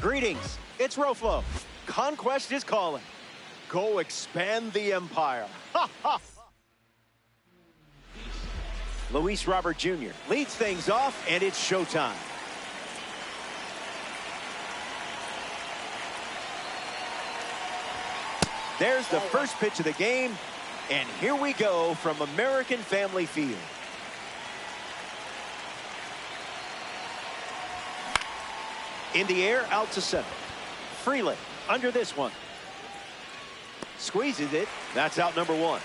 Greetings, it's Roflo. Conquest is calling. Go expand the empire. Ha ha! Luis Robert Jr. leads things off, and it's showtime. There's the first pitch of the game, and here we go from American Family Field. In the air, out to center. Freeland under this one. Squeezes it. That's out number one.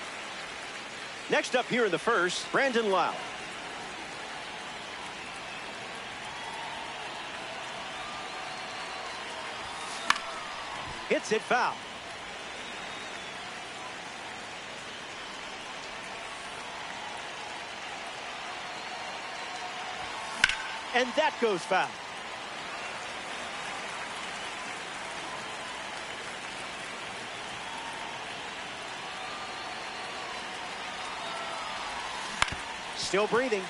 Next up here in the first, Brandon Leal. Hits it foul. And that goes foul. Still breathing.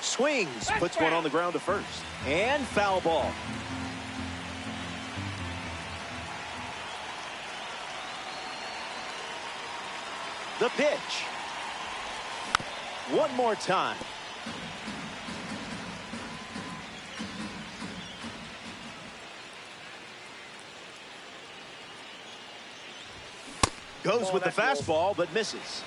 Swings, puts one on the ground to first. And foul ball. The pitch. One more time. Goes with the fastball, but misses.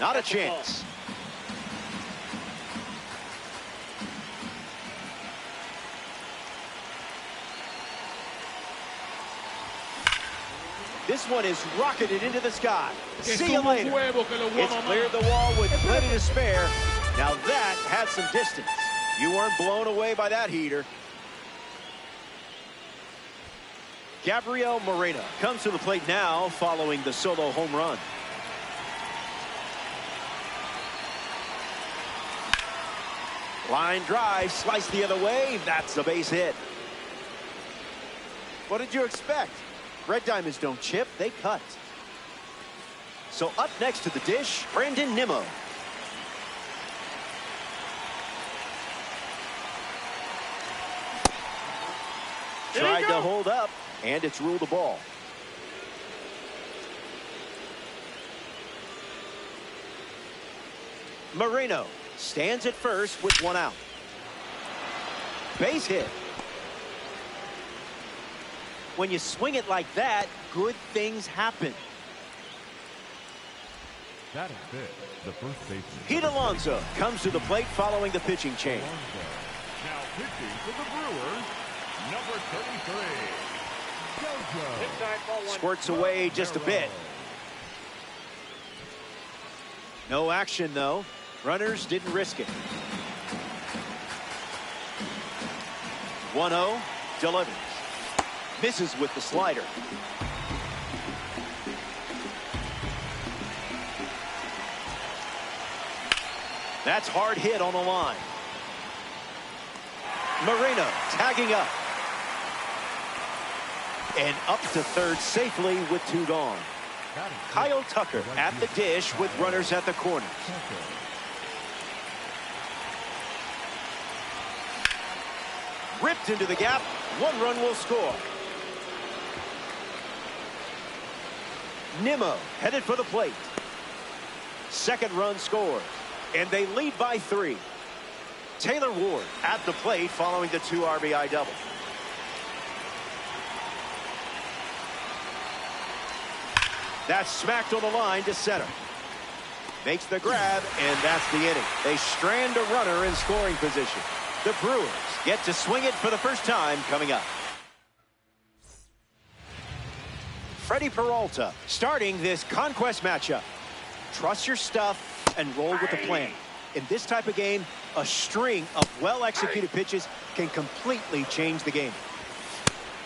Not a chance. This one is rocketed into the sky. See you later. It's cleared the wall with plenty to spare. Now that had some distance. You weren't blown away by that heater. Gabriel Moreno comes to the plate now following the solo home run. Line drive, slice the other way. That's a base hit. What did you expect? Red Diamonds don't chip, they cut. So up next to the dish, Brandon Nimmo. Tried to hold up, and it's ruled a ball. Moreno stands at first with one out. Base hit. When you swing it like that, good things happen. That is it. The first baseman. Pete Alonso comes to the plate following the pitching change. Now pitching for the Brewers, number 33, Djgretks. Squirts away just a bit. No action, though. Runners didn't risk it. 1-0, delivers. Misses with the slider. That's hard hit on the line. Moreno tagging up. And up to third safely with two gone. Kyle Tucker at the dish with runners at the corners. Ripped into the gap. One run will score. Nimmo headed for the plate. Second run scores. And they lead by 3. Taylor Ward at the plate following the 2 RBI double. That's smacked on the line to center. Makes the grab, and that's the inning. They strand a runner in scoring position. The Brewers get to swing it for the first time coming up. Freddie Peralta starting this conquest matchup. Trust your stuff and roll with the plan. In this type of game, a string of well-executed pitches can completely change the game.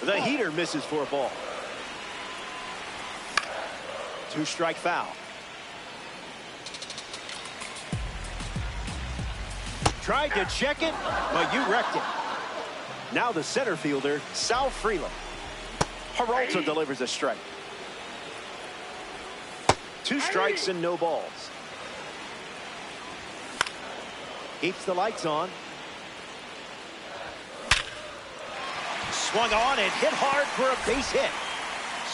The heater misses for a ball. 2-strike foul. Tried to check it, but you wrecked it. Now the center fielder, Sal Freeland. Peralta delivers a strike. 2 strikes and no balls. Keeps the lights on. Swung on and hit hard for a base hit.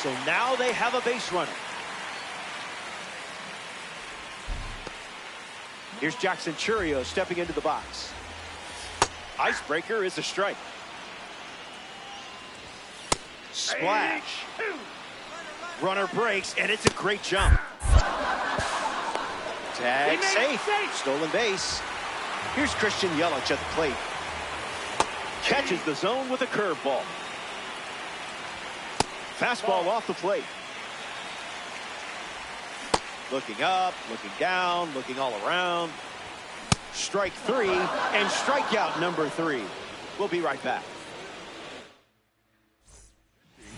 So now they have a base runner. Here's Jackson Churio stepping into the box. Icebreaker is a strike. Splash. Runner breaks, and it's a great jump. Tag safe. Stolen base. Here's Christian Yelich at the plate. Catches the zone with a curveball. Fastball off the plate. Looking up, looking down, looking all around. Strike 3 and strikeout number 3. We'll be right back.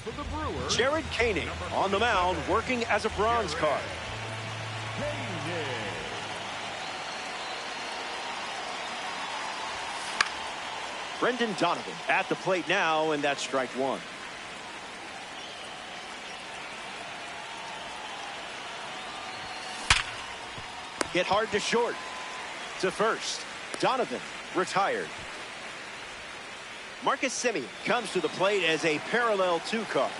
For the Brewers, Jared Koenig on the mound, working as a bronze card. Brendan Donovan at the plate now, and that's strike 1. Hit hard to short. To first. Donovan retired. Marcus Semien comes to the plate as a parallel 2 card.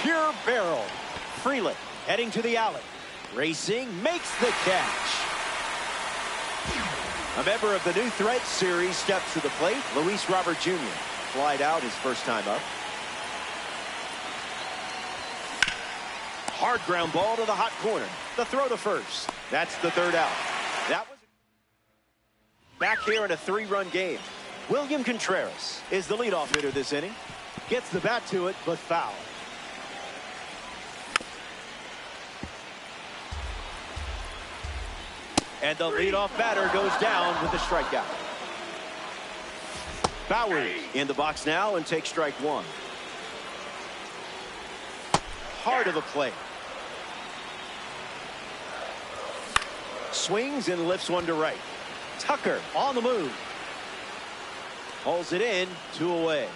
Pure barrel. Freeland heading to the alley. Racing, makes the catch. A member of the new Threads series steps to the plate. Luis Robert Jr. flied out his first time up. Hard ground ball to the hot corner. The throw to first. That's the 3rd out. That was back here in a 3-run game. William Contreras is the leadoff hitter this inning. Gets the bat to it, but foul. And the leadoff batter goes down with the strikeout. Bowers in the box now and takes strike 1. Hard of a play. Swings and lifts one to right. Tucker on the move. Holds it in, 2 away.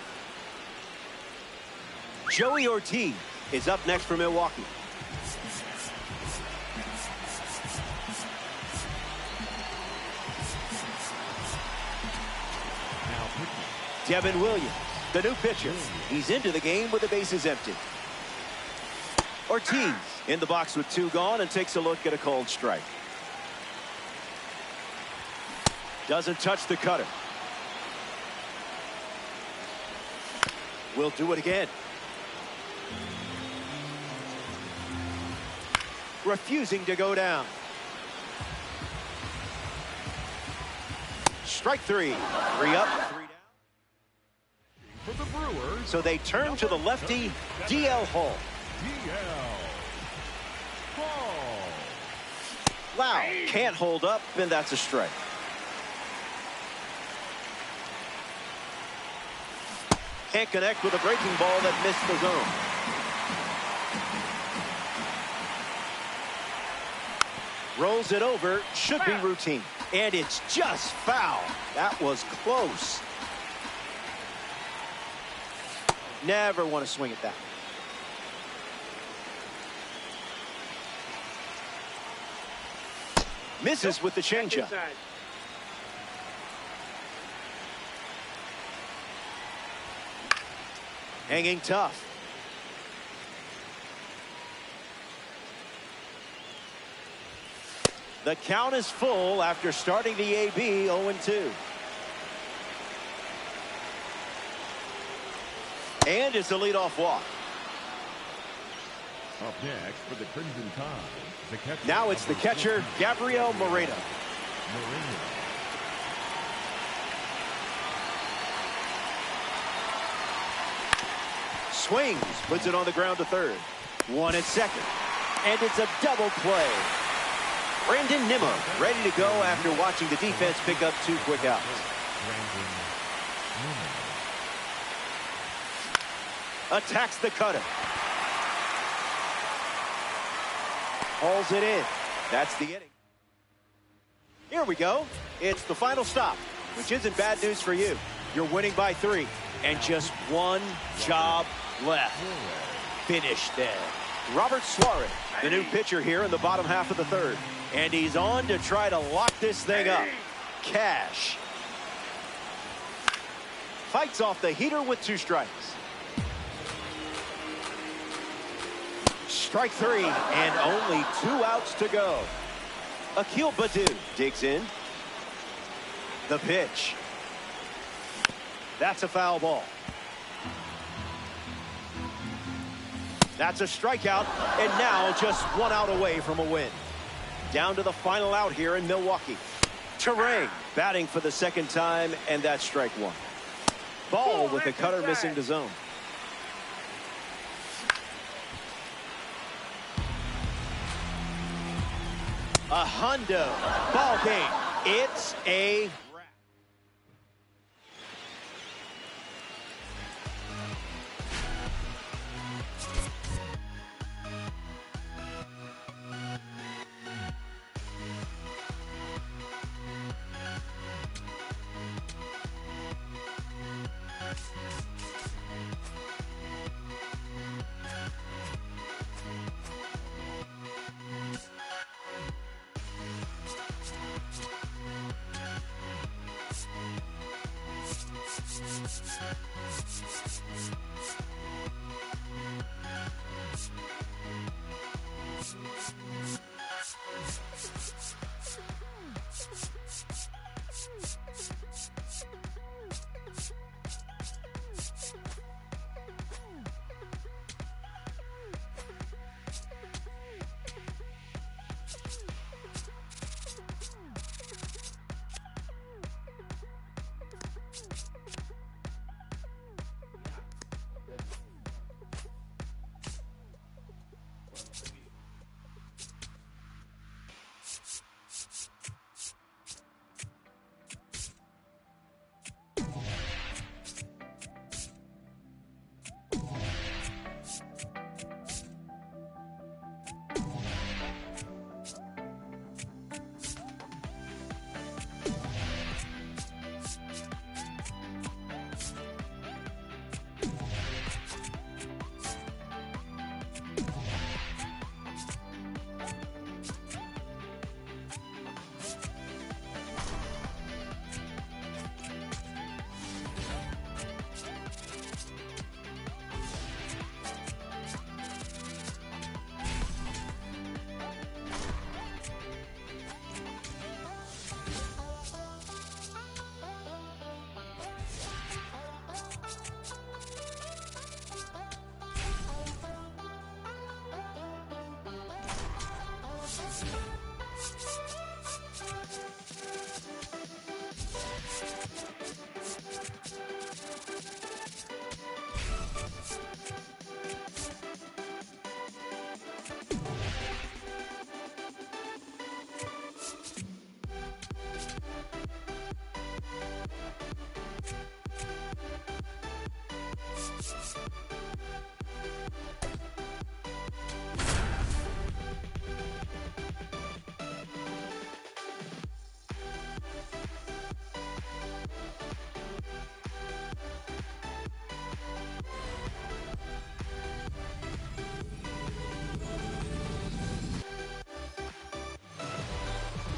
Joey Ortiz is up next for Milwaukee. Devin Williams, the new pitcher. He's into the game with the bases empty. Ortiz in the box with 2 gone and takes a look at a cold strike. Doesn't touch the cutter. Will do it again. Refusing to go down. Strike 3. 3 up, 3 down. For the Brewers, So they turn to the lefty, DL Hall. Wow, can't hold up, and that's a strike. Can't connect with a breaking ball that missed the zone. Rolls it over, should be routine. And it's just foul. That was close. Never want to swing at that. Misses with the changeup. Hanging tough. The count is full after starting the AB 0-2. And it's a leadoff walk. Up next for the Crimson Tide, the catcher. Now it's the catcher, Gabriel Moreno. Swings, puts it on the ground to third. 1 at second. And it's a double play. Brandon Nimmo ready to go after watching the defense pick up 2 quick outs. Attacks the cutter. Hauls it in. That's the inning. Here we go. It's the final stop, which isn't bad news for you. You're winning by 3. And just one job left. Finish there. Robert Suarez, the new pitcher here in the bottom half of the third. And he's on to try to lock this thing up. Cash fights off the heater with 2 strikes. Strike 3 and only 2 outs to go. Akil Baddoo digs in. The pitch. That's a foul ball. That's a strikeout, and now just 1 out away from a win. Down to the final out here in Milwaukee. Terang batting for the 2nd time, and that's strike 1. Ball with the cutter missing the zone. A hundo ball game. It's a wrap.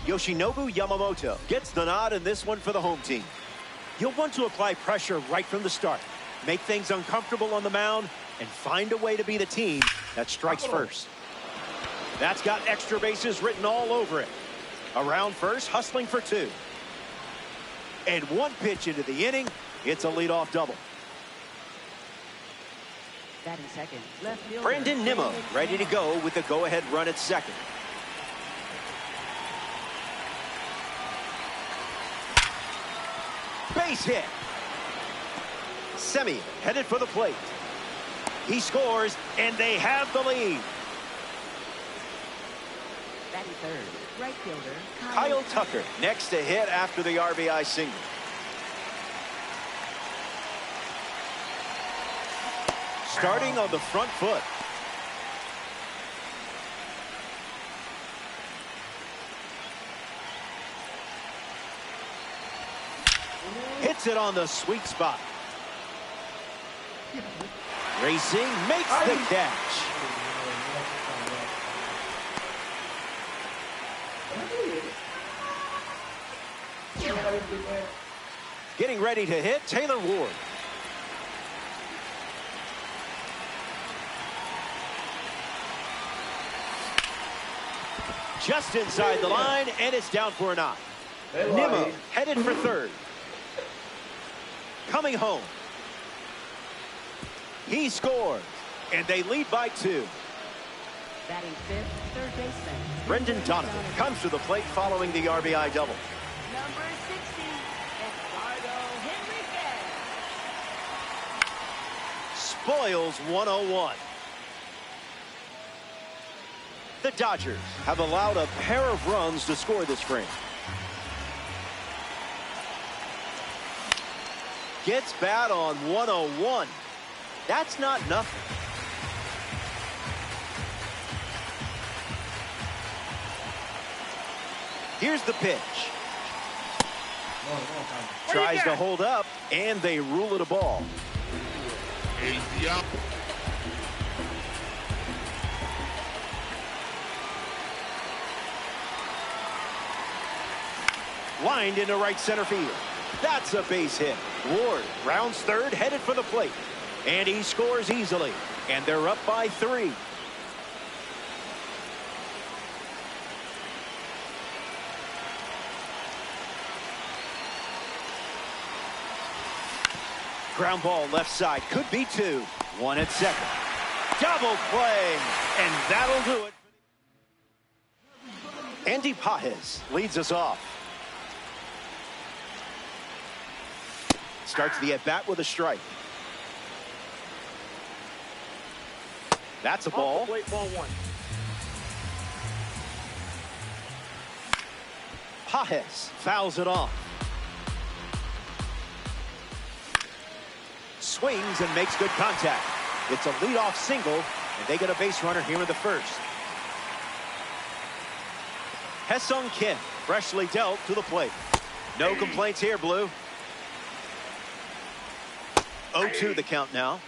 Yoshinobu Yamamoto gets the nod in this one for the home team. You'll want to apply pressure right from the start, make things uncomfortable on the mound, and find a way to be the team that strikes first. That's got extra bases written all over it. Around first, hustling for 2. And 1 pitch into the inning, it's a leadoff double. Batting second, left fielder Brandon Nimmo ready to go with the go-ahead run at second. Base hit. Semi headed for the plate. He scores, and they have the lead. Batting third, right fielder Kyle Tucker next to hit after the RBI single. Starting on the front foot. Hit Hits it on the sweet spot. Racing makes the catch. Getting ready to hit Taylor Ward. Just inside the line, and it's down for a knock. Nimmo headed for third. Coming home. He scores, and they lead by 2. Batting fifth, third baseman. Brendan Donovan comes to the plate following the RBI double. Number 60, Eduardo Henriquez. Spoils 101. The Dodgers have allowed a pair of runs to score this frame. Gets bat on 101. That's not nothing. Here's the pitch. Tries to hold up, and they rule it a ball. Lined into right center field. That's a base hit. Ward rounds third, headed for the plate. And he scores easily. And they're up by 3. Ground ball left side. Could be 2. 1 at second. Double play. And that'll do it. Andy Pajes leads us off. Starts the at-bat with a strike. That's a ball. Ball 1. Pajes fouls it off. Swings and makes good contact. It's a leadoff single, and they get a base runner here in the first. Ha-Seong Kim freshly dealt to the plate. No complaints here, Blue. 0-2 the count now.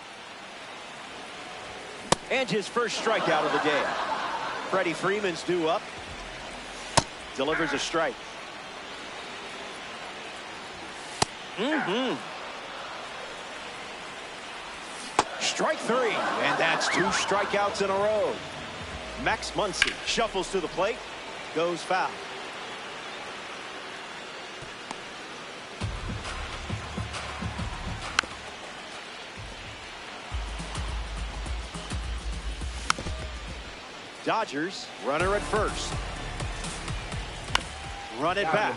And his first strikeout of the day. Freddie Freeman's due up. Delivers a strike. Strike 3, and that's 2 strikeouts in a row. Max Muncy shuffles to the plate, goes foul. Dodgers, runner at first. Run it back.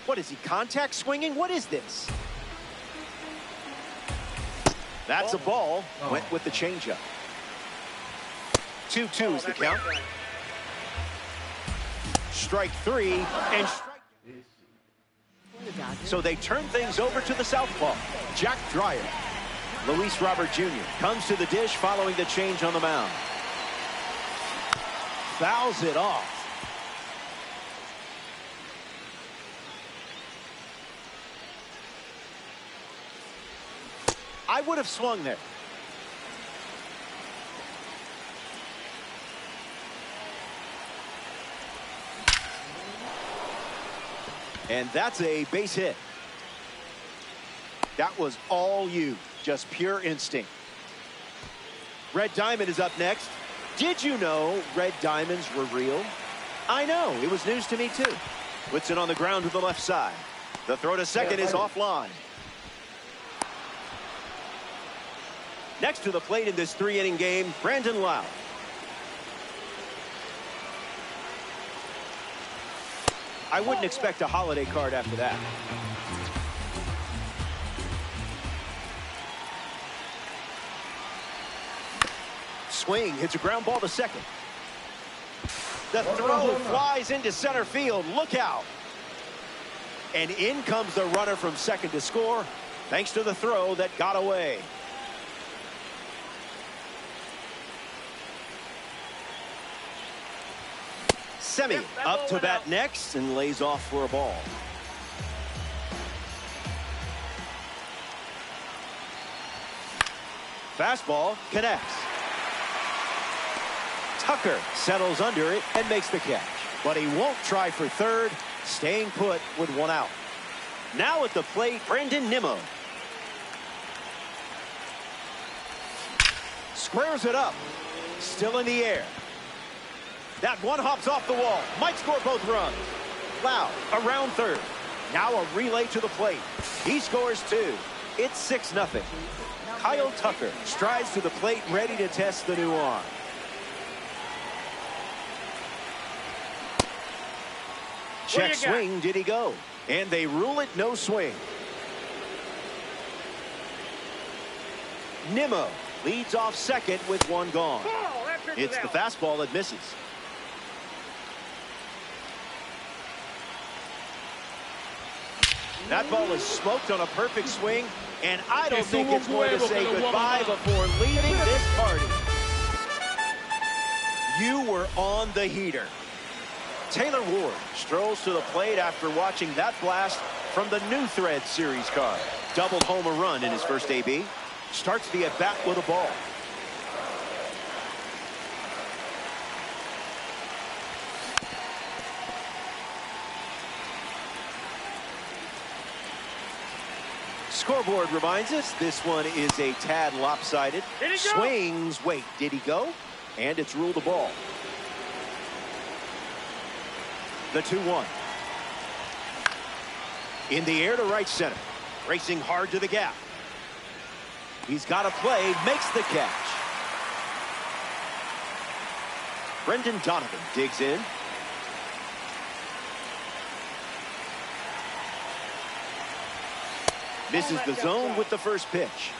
What is he, contact swinging? What is this? That's a ball. Went with the changeup. 2-2 is the count. Strike 3 and strike. So they turn things over to the southpaw, Jack Dreyer. Luis Robert Jr. comes to the dish following the change on the mound. Fouls it off. I would have swung there. And that's a base hit. That was all you. Just pure instinct. Red Diamond is up next. Did you know red diamonds were real? I know. It was news to me, too. Puts it on the ground to the left side. The throw to second is offline. Next to the plate in this 3-inning game, Brandon Leal. I wouldn't expect a holiday card after that. Swing, hits a ground ball to second. The throw flies into center field. Look out. And in comes the runner from second to score, thanks to the throw that got away. Semmy up to bat next and lays off for a ball. Fastball connects. Tucker settles under it and makes the catch. But he won't try for third, staying put with one out. Now at the plate, Brandon Nimmo. Squares it up. Still in the air. That one hops off the wall. Might score both runs. Leal around third. Now a relay to the plate. He scores two. It's 6-0. Kyle Tucker strides to the plate, ready to test the new arm. Check swing, did he go? And they rule it no swing. Nimmo leads off second with one gone. It's the fastball that misses. That ball is smoked on a perfect swing, and I don't think it's going to say goodbye before leaving this party. You were on the heater. Taylor Ward strolls to the plate after watching that blast from the New Thread Series card. Doubled home a run in his first AB. Starts the at-bat with a ball. Scoreboard reminds us this one is a tad lopsided. Swings, wait, did he go? And it's ruled a ball. The 2-1. In the air to right center. Racing hard to the gap. He's got a play, makes the catch. Brendan Donovan digs in. Misses the zone with the first pitch.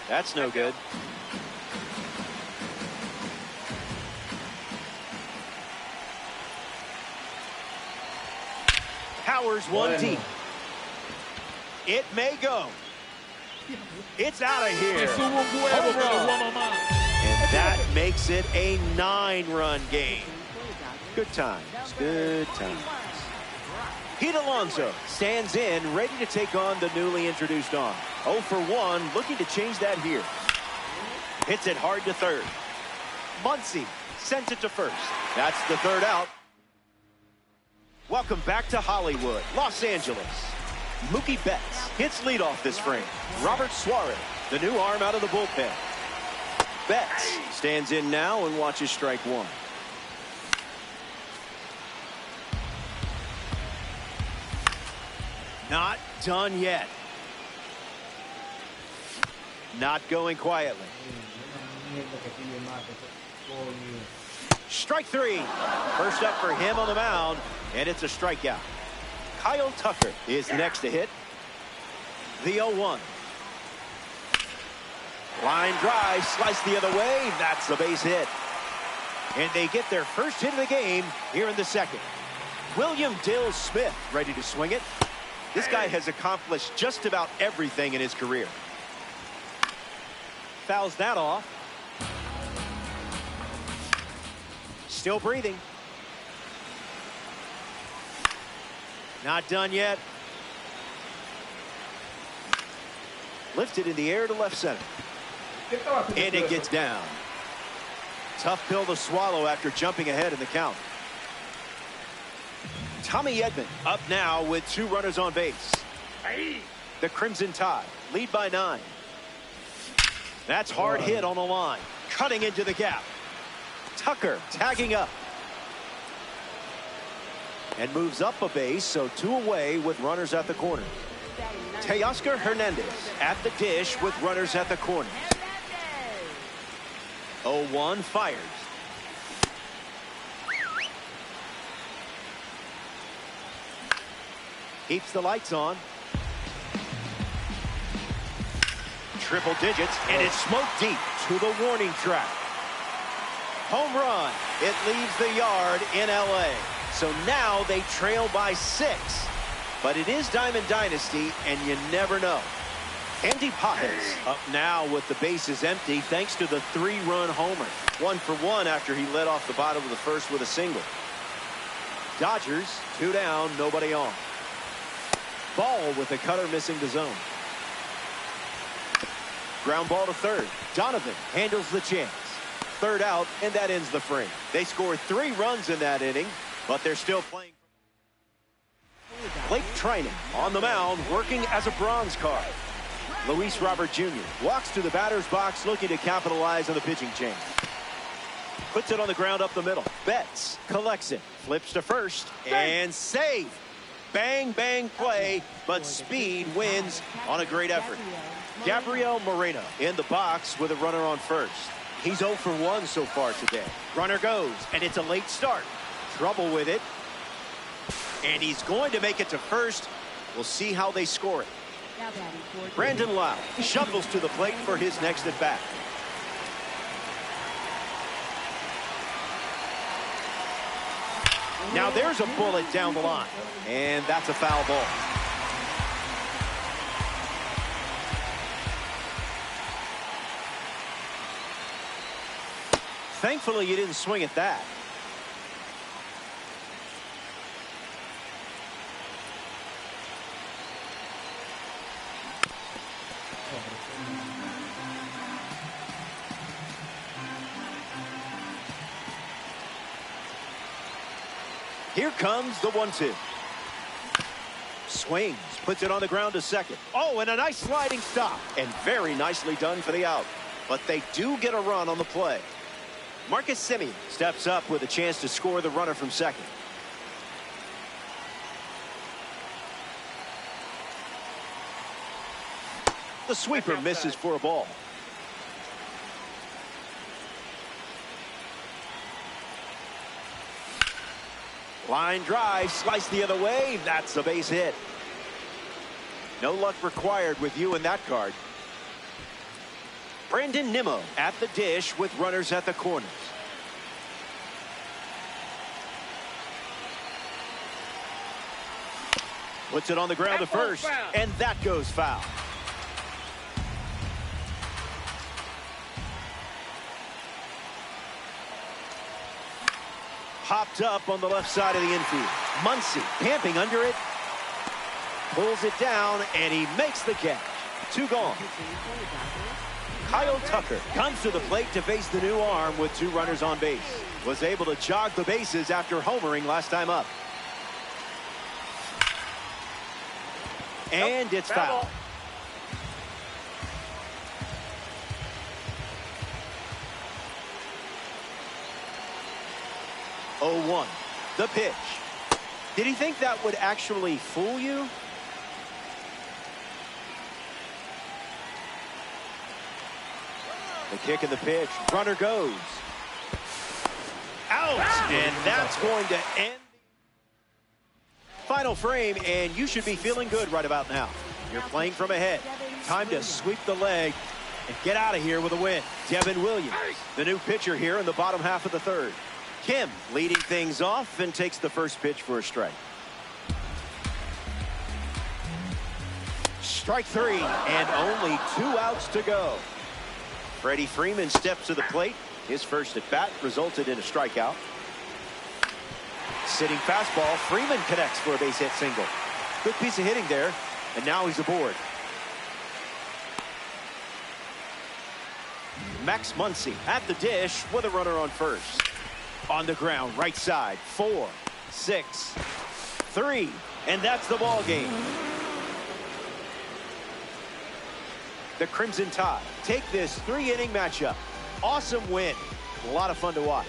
That's no good. Powers one deep. It may go. It's out of here. And that makes it a 9-run game. Good times. Good times. Pete Alonso stands in, ready to take on the newly introduced arm. 0 for 1, looking to change that here. Hits it hard to third. Muncy sends it to first. That's the third out. Welcome back to Hollywood, Los Angeles. Mookie Betts hits leadoff this frame. Robert Suarez, the new arm out of the bullpen. Betts stands in now and watches strike one. Not done yet. Not going quietly. Strike three. First up for him on the mound, and it's a strikeout. Kyle Tucker is next to hit. The 0-1. Line drive, slice the other way. That's the base hit. And they get their first hit of the game here in the second. William Dill Smith ready to swing it. This guy has accomplished just about everything in his career. Fouls that off. Still breathing. Not done yet. Lifted in the air to left center. And it gets down. Tough pill to swallow after jumping ahead in the count. Tommy Edman up now with 2 runners on base. The Crimson Tide lead by 9. That's hard hit on the line. Cutting into the gap. Tucker tagging up. And moves up a base, so 2 away with runners at the corner. Teoscar Hernandez at the dish with runners at the corner. 0-1 fires. Keeps the lights on. Triple digits, and it's smoked deep to the warning track. Home run. It leaves the yard in LA. So now they trail by 6. But it is Diamond Dynasty, and you never know. Andy Pajes up now with the bases empty thanks to the 3-run homer. 1 for 1 after he led off the bottom of the first with a single. Dodgers 2 down, nobody on. Ball with the cutter missing the zone. Ground ball to third. Donovan handles the chance. Third out, and that ends the frame. They scored 3 runs in that inning, but they're still playing. Blake Trinan on the mound, working as a bronze card. Luis Robert Jr. walks to the batter's box, looking to capitalize on the pitching change. Puts it on the ground up the middle. Betts collects it, flips to first, and save. Bang, bang play, but speed wins on a great effort. Gabriel Moreno in the box with a runner on first. He's 0 for 1 so far today. Runner goes, and it's a late start. Trouble with it. And he's going to make it to first. We'll see how they score it. Brandon Leal shuffles to the plate for his next at bat. Now there's a bullet down the line, and that's a foul ball. Thankfully, you didn't swing at that. Here comes the 1-2. Swings, puts it on the ground to second. Oh, and a nice sliding stop. And very nicely done for the out. But they do get a run on the play. Marcus Semien steps up with a chance to score the runner from second. The sweeper misses for a ball. Line drive, slice the other way. That's a base hit. No luck required with you in that card. Brandon Nimmo at the dish with runners at the corners. Puts it on the ground to first, and that goes foul. Popped up on the left side of the infield. Muncy camping under it. Pulls it down, and he makes the catch. 2 gone. Kyle Tucker comes to the plate to face the new arm with 2 runners on base. Was able to jog the bases after homering last time up. And it's foul. Oh, 1. The pitch. Did he think that would actually fool you? The kick and the pitch. Runner goes. Out. And that's going to end. Final frame, and you should be feeling good right about now. You're playing from ahead. Time to sweep the leg and get out of here with a win. Devin Williams, the new pitcher here in the bottom half of the third. Kim leading things off and takes the first pitch for a strike. Strike 3, and only 2 outs to go. Freddie Freeman steps to the plate. His first at bat resulted in a strikeout. Sitting fastball, Freeman connects for a base hit single. Good piece of hitting there, and now he's aboard. Max Muncy at the dish with a runner on first. On the ground, right side, 4, 6, 3, and that's the ball game. The Crimson Tide take this 3-inning matchup. Awesome win. A lot of fun to watch.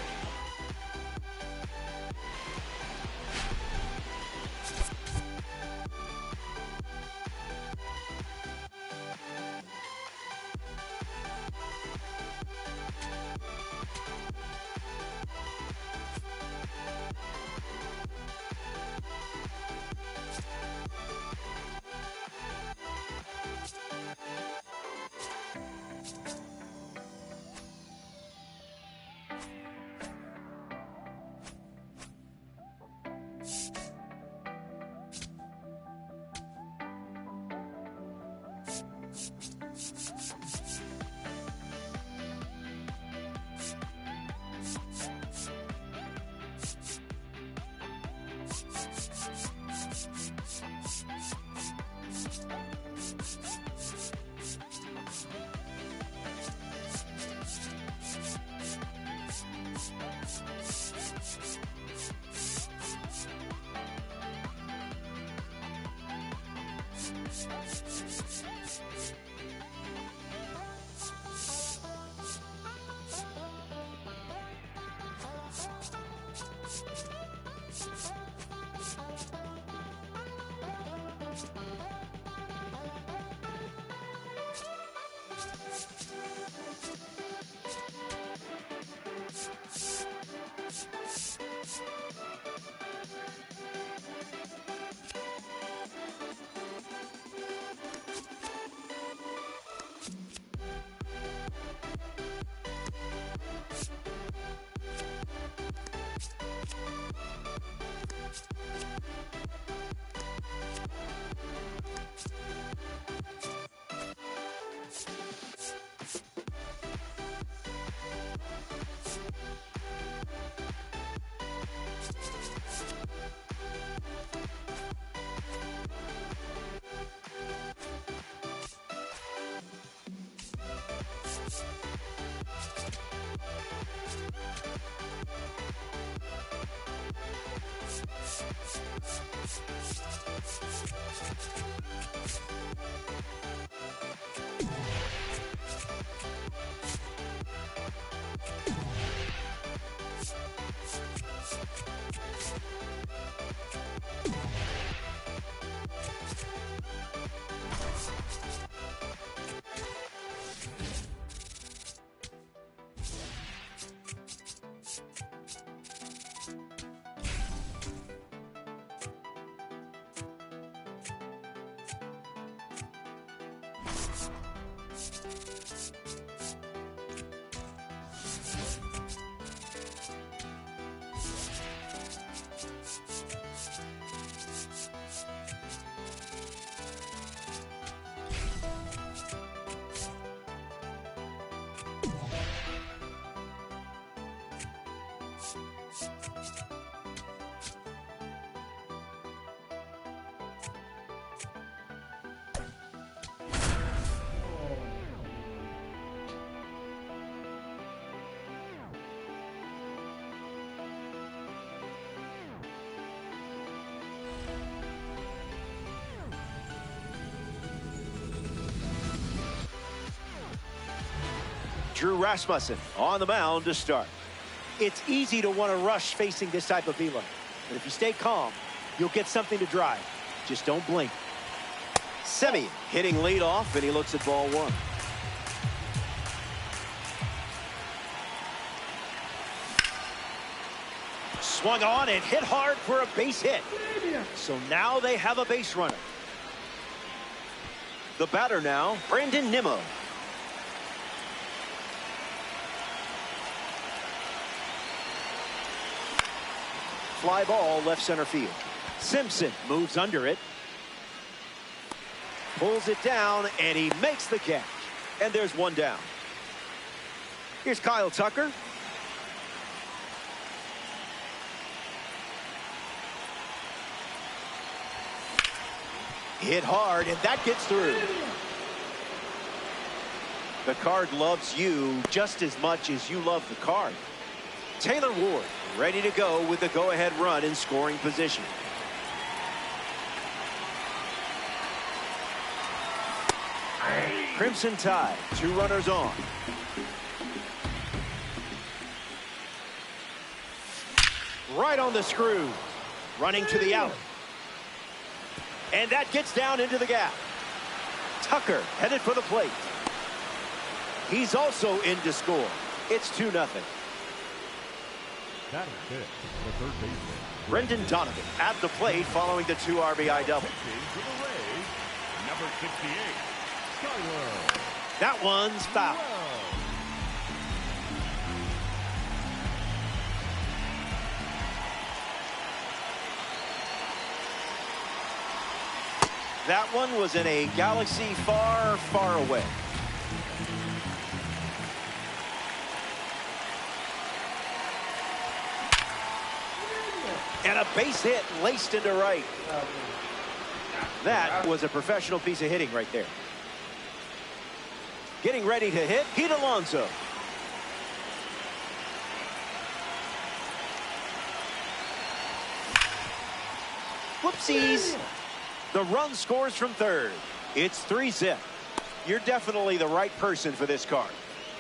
Drew Rasmussen on the mound to start. It's easy to want to rush facing this type of velo, but if you stay calm, you'll get something to drive. Just don't blink. Semien hitting lead off, and he looks at ball one. Swung on and hit hard for a base hit. So now they have a base runner. The batter now, Brandon Nimmo. Fly ball left center field. Simpson moves under it. Pulls it down, and he makes the catch. And there's one down. Here's Kyle Tucker. Hit hard, and that gets through. The card loves you just as much as you love the card. Taylor Ward ready to go with the go-ahead run in scoring position. Crimson Tide, 2 runners on. Right on the screw, running to the alley. And that gets down into the gap. Tucker headed for the plate. He's also in to score. It's 2-0. That is it. The third baseman. Brendan Donovan at the plate following the 2 RBI double. Pitching for the Rays, number 68, Skyler. That one's foul. That one was in a galaxy far, far away. And a base hit laced into right. That was a professional piece of hitting right there. Getting ready to hit, Pete Alonso. Whoopsies. The run scores from third. It's 3-0. You're definitely the right person for this card.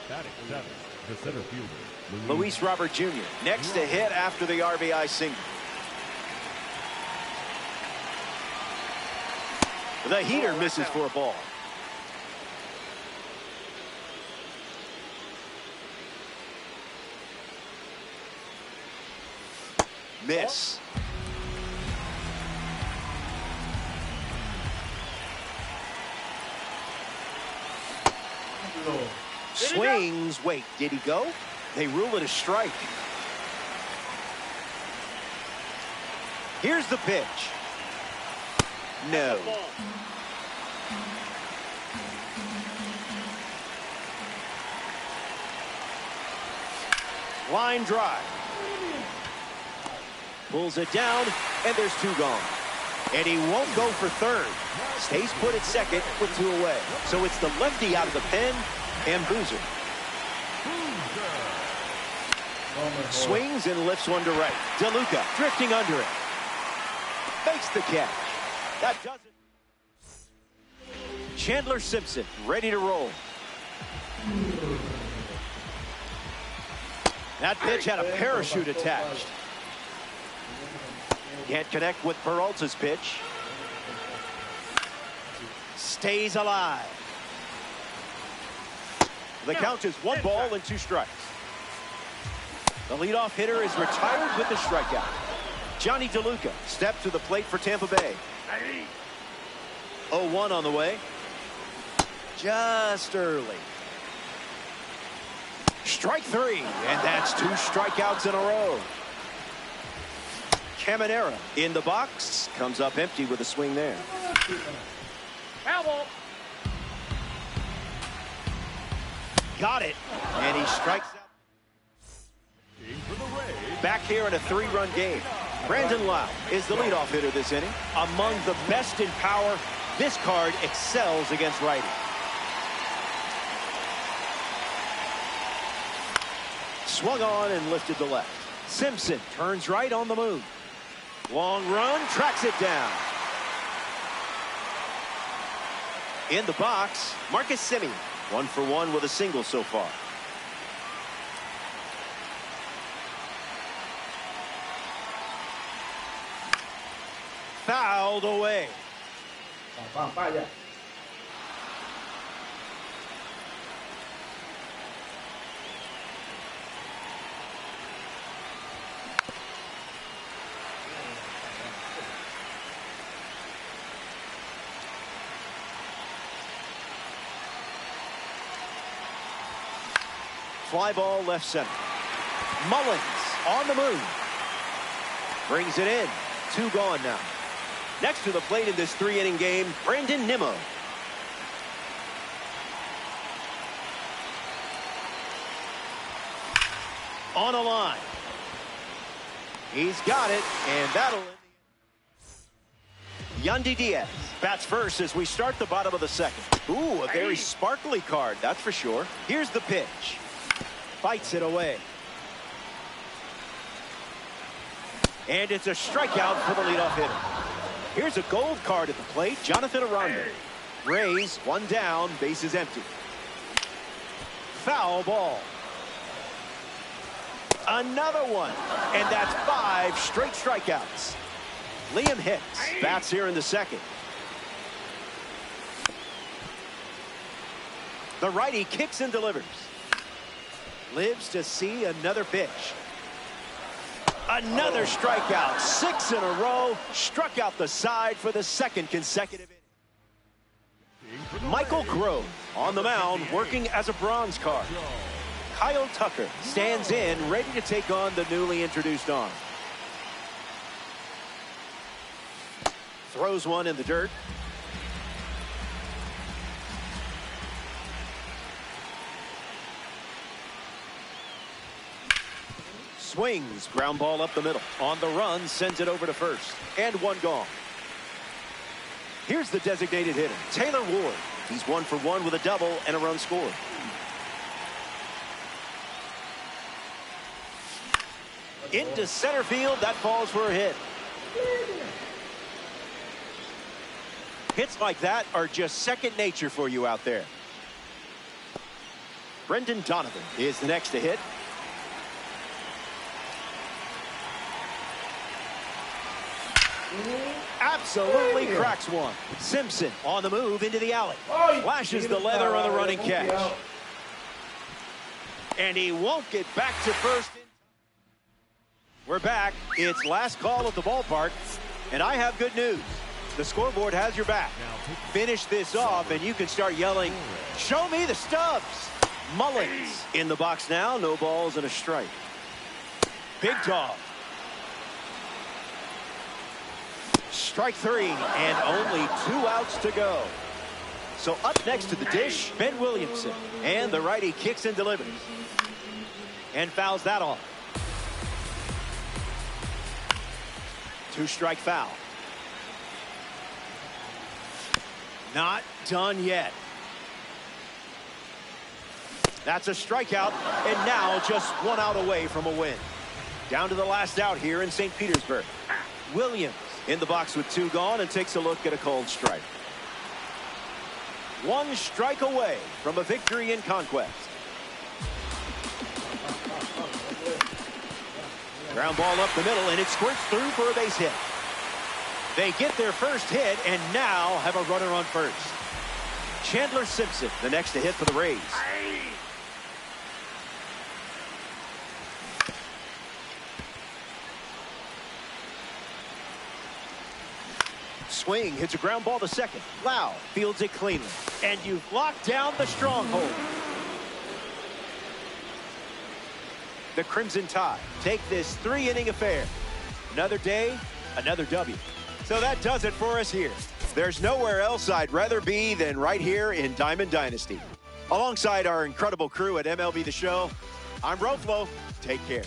Batting seventh, the center fielder, Luis Robert Jr. next to hit after the RBI single. The heater misses for a ball. Miss. Swings. Wait, did he go? They rule it a strike. Here's the pitch. No. Line drive. Pulls it down, and there's 2 gone. And he won't go for third. Stays put at second with 2 away. So it's the lefty out of the pen, and Boozer. Swings and lifts one to right. DeLuca drifting under it. Makes the catch. That does it. Chandler Simpson ready to roll. That pitch had a parachute attached. Can't connect with Peralta's pitch. Stays alive. The count is 1 ball and 2 strikes. The leadoff hitter is retired with the strikeout. Johnny DeLuca stepped to the plate for Tampa Bay. 0-1 on the way. Just early. Strike 3, and that's 2 strikeouts in a row. Caminera in the box, comes up empty with a swing there. Got it, and he strikes out. Back here in a 3-run game. Brandon Leal is the leadoff hitter this inning. Among the best in power, this card excels against righty. Swung on and lifted to left. Simpson turns right on the move. Long run, tracks it down. In the box, Marcus Semien, 1 for 1 with a single so far. Fouled away. Fly ball left center. Mullins on the move. Brings it in. 2 gone now. Next to the plate in this 3-inning game, Brandon Nimmo. On a line. He's got it, and that'll end the Yandy Diaz bats first as we start the bottom of the second. Ooh, a very sparkly card, that's for sure. Here's the pitch. Fights it away. And it's a strikeout for the leadoff hitter. Here's a gold card at the plate, Jonathan Aranda. Rays, 1 down, bases empty. Foul ball. Another one, and that's 5 straight strikeouts. Liam Hicks bats here in the second. The righty kicks and delivers. Lives to see another pitch. Another strikeout, 6 in a row. Struck out the side for the 2nd consecutive inning. Michael Grove on the mound, working as a bronze card. Kyle Tucker stands in, ready to take on the newly introduced arm. Throws one in the dirt. Swings, ground ball up the middle. On the run, sends it over to first. And 1 gone. Here's the designated hitter, Taylor Ward. He's 1 for 1 with a double and a run scored. Into center field, that falls for a hit. Hits like that are just second nature for you out there. Brendan Donovan is the next to hit. Absolutely cracks one. Simpson on the move into the alley. Flashes the leather on the running catch. And he won't get back to first. We're back. It's last call at the ballpark. And I have good news. The scoreboard has your back. Finish this off and you can start yelling, "Show me the stubs." Mullins in the box now. No balls and a strike. Big dog. Strike 3 and only 2 outs to go. So up next to the dish, Ben Williamson. And the righty kicks and delivers. And fouls that off. 2-strike foul. Not done yet. That's a strikeout, and now just 1 out away from a win. Down to the last out here in St. Petersburg. Williams in the box with 2 gone and takes a look at a called strike. 1 strike away from a victory in Conquest. Ground ball up the middle, and it squirts through for a base hit. They get their first hit and now have a runner on first. Chandler Simpson, the next to hit for the Rays. Swing hits a ground ball to second. Leal fields it cleanly. And you've locked down the stronghold. The Crimson Tide take this 3-inning affair. Another day, another W. So that does it for us here. There's nowhere else I'd rather be than right here in Diamond Dynasty. Alongside our incredible crew at MLB The Show, I'm Roflo. Take care.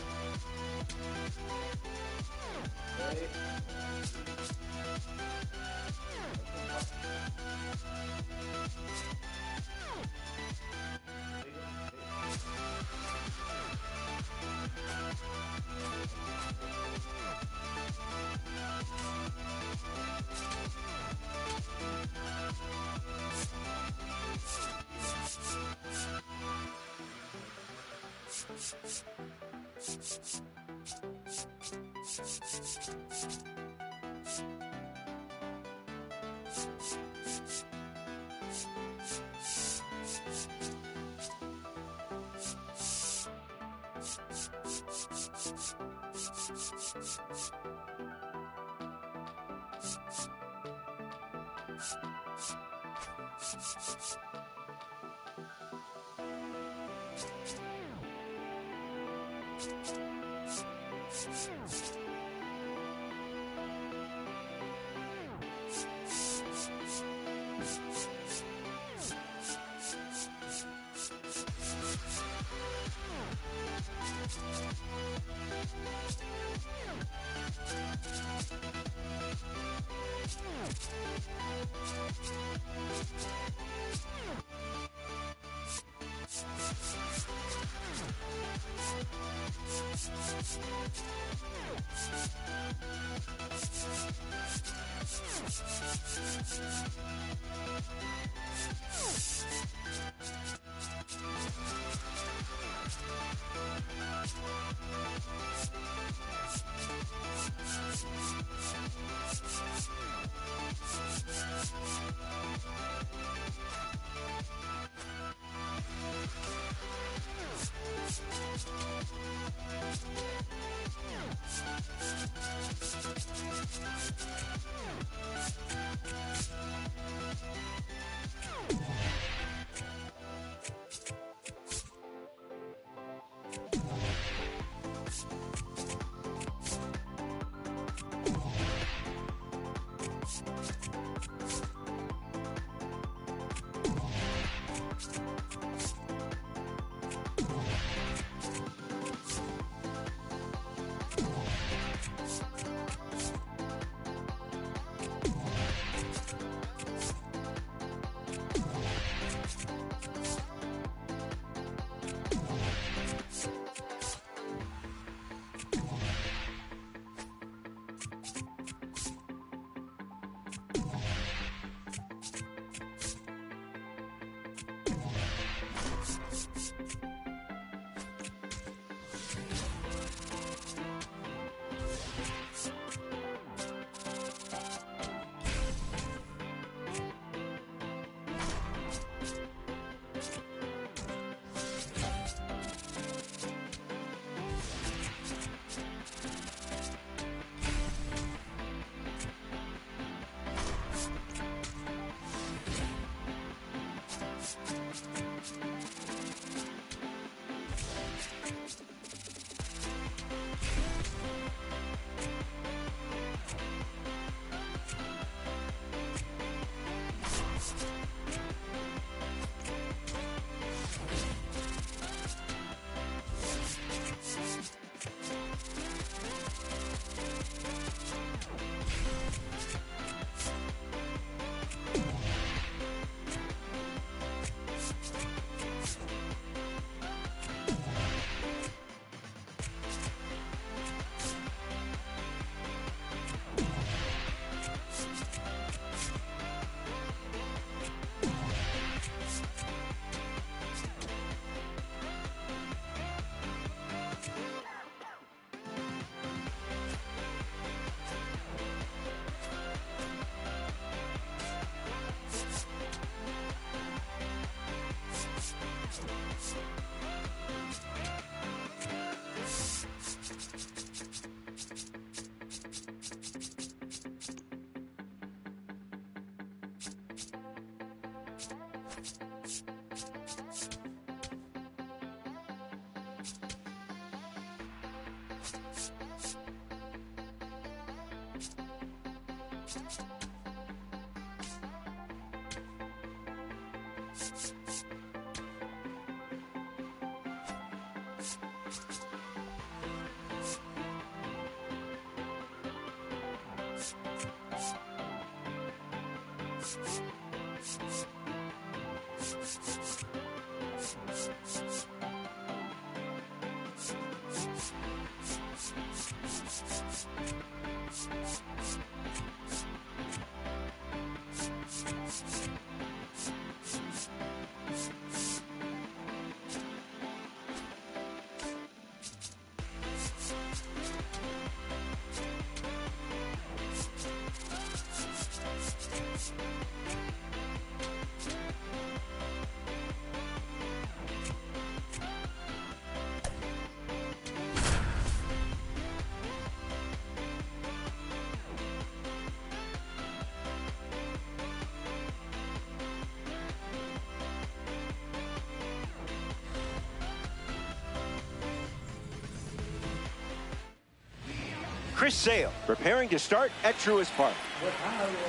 Chris Sale preparing to start at Truist Park.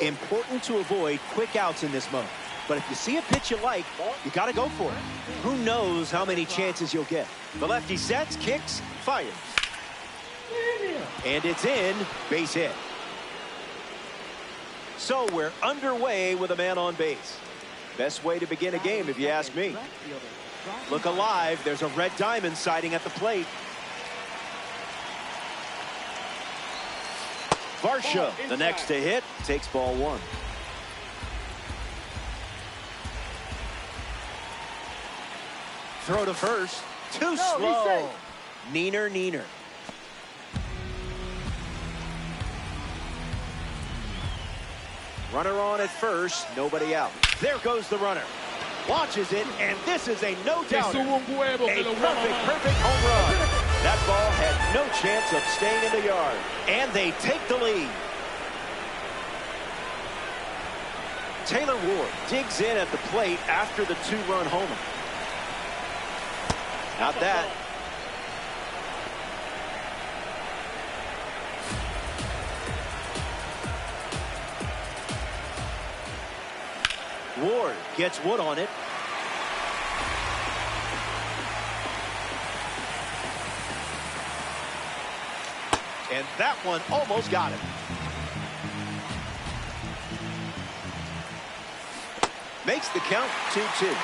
Important to avoid quick outs in this mode. But if you see a pitch you like, you got to go for it. Who knows how many chances you'll get. The lefty sets, kicks, fires. And it's in, base hit. So we're underway with a man on base. Best way to begin a game, if you ask me. Look alive, there's a red diamond sighting at the plate. Barrio, the next to hit, takes ball one. Throw to first, too slow. Neener. Runner on at first, nobody out. There goes the runner. Launches it, and this is a no-doubter. A perfect home run. That ball had no chance of staying in the yard. And they take the lead. Taylor Ward digs in at the plate after the two-run homer. Not that. Ward gets Wood on it. And that one almost got him. Makes the count 2-2.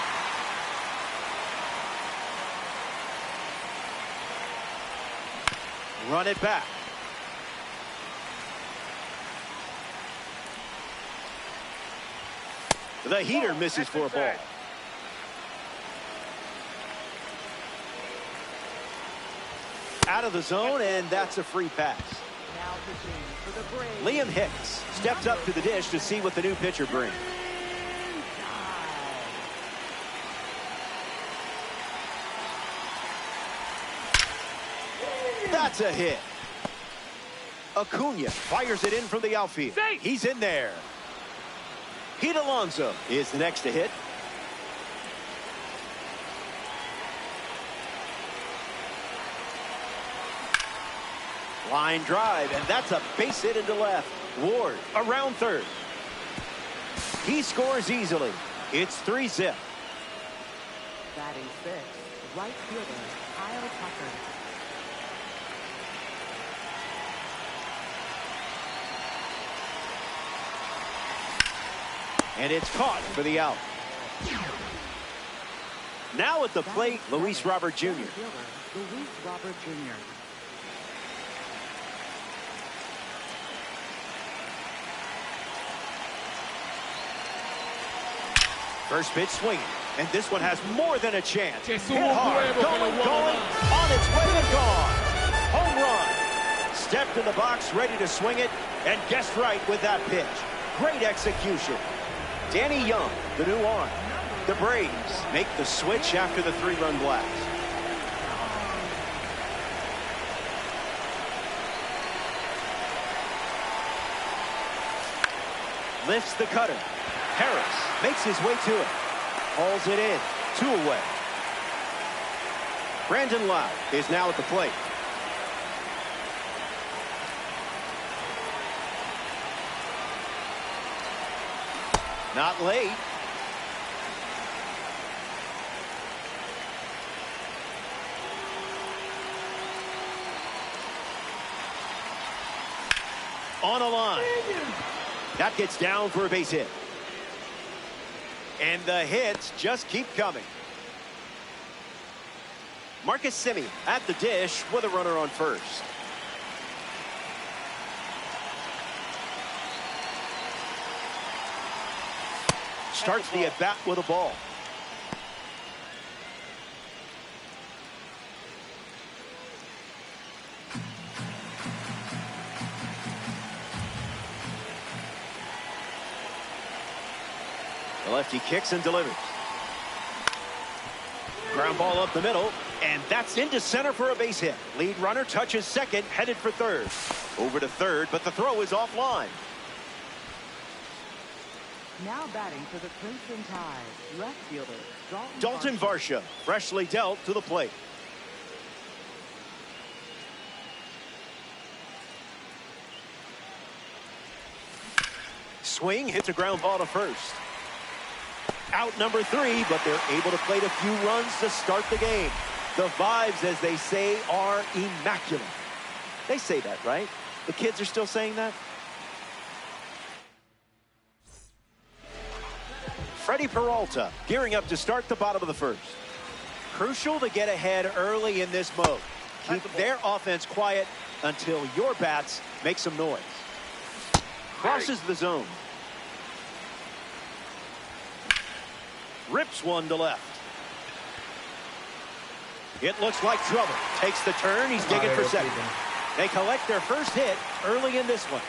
Run it back. The heater misses for a ball. Out of the zone, and that's a free pass. Liam Hicks steps up to the dish to see what the new pitcher brings. That's a hit. Acuna fires it in from the outfield. He's in there. Pete Alonso is the next to hit. Line drive, and that's a base hit into left. Ward around third. He scores easily. It's 3-0. Batting fifth, right fielder, Kyle Tucker. And it's caught for the out. Now at the plate, Luis Robert Jr. Luis Robert Jr. First pitch swinging, and this one has more than a chance. Hit hard, going, on its way and gone. Home run. Stepped in the box, ready to swing it, and guessed right with that pitch. Great execution. Danny Young, the new arm. The Braves make the switch after the 3-run blast. Lifts the cutter. Harris makes his way to it. Hauls it in. 2 away. Brandon Leal is now at the plate. Not late. On a line. That gets down for a base hit. And the hits just keep coming. Marcus Semien at the dish with a runner on first. Starts the at-bat with a ball. The lefty kicks and delivers. Ground ball up the middle, and that's into center for a base hit. Lead runner touches second, headed for third. Over to third, but the throw is offline. Now batting for the Crimson Tide, left fielder Dalton Varsho, freshly dealt to the plate. Swing, hits a ground ball to first. Out number 3, but they're able to plate a few runs to start the game. The vibes, as they say, are immaculate. They say that, right? The kids are still saying that? Freddie Peralta gearing up to start the bottom of the first. Crucial to get ahead early in this mode. Keep their offense quiet until your bats make some noise. Crosses the zone. Rips one to left. It looks like trouble. Takes the turn. He's digging for second. They collect their first hit early in this one.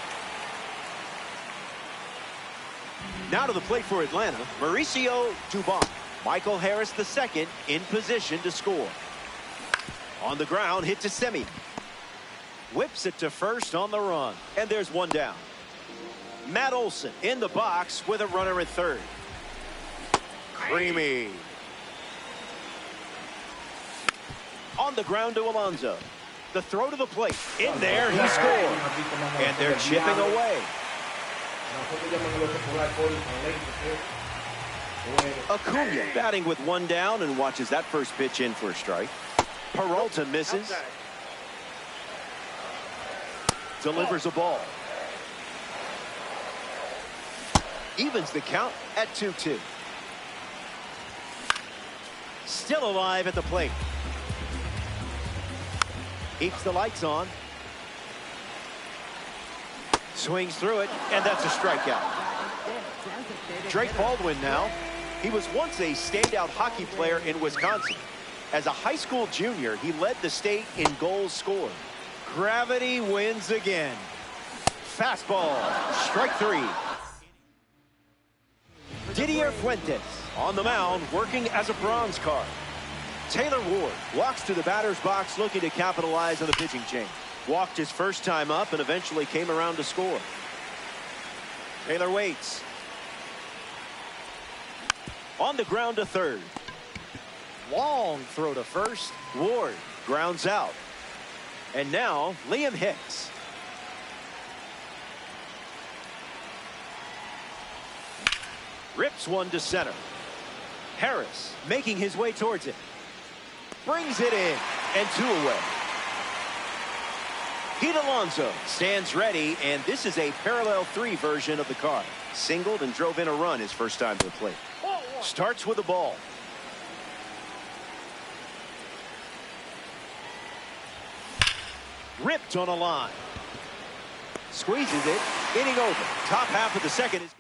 Now to the plate for Atlanta, Mauricio Dubon. Michael Harris II in position to score. On the ground, hit to Semien. Whips it to first on the run. And there's one down. Matt Olson in the box with a runner at third. Creamy. On the ground to Alonso. The throw to the plate. In there, he scored. And they're chipping away. Acuna batting with one down and watches that first pitch in for a strike. Peralta misses. Delivers a ball. Evens the count at 2-2. Still alive at the plate. Keeps the lights on. Swings through it, and that's a strikeout. Drake Baldwin now. He was once a standout hockey player in Wisconsin. As a high school junior, he led the state in goals scored. Gravity wins again. Fastball, strike 3. Didier Fuentes on the mound, working as a bronze card. Taylor Ward walks to the batter's box looking to capitalize on the pitching change. Walked his first time up and eventually came around to score. Taylor waits. On the ground to third. Long throw to first. Ward grounds out. And now Liam Hicks. Rips one to center. Harris making his way towards it. Brings it in, and 2 away. Pete Alonso stands ready, and this is a parallel 3 version of the card. Singled and drove in a run his first time to the plate. Starts with the ball. Ripped on a line. Squeezes it, inning over. Top half of the second is.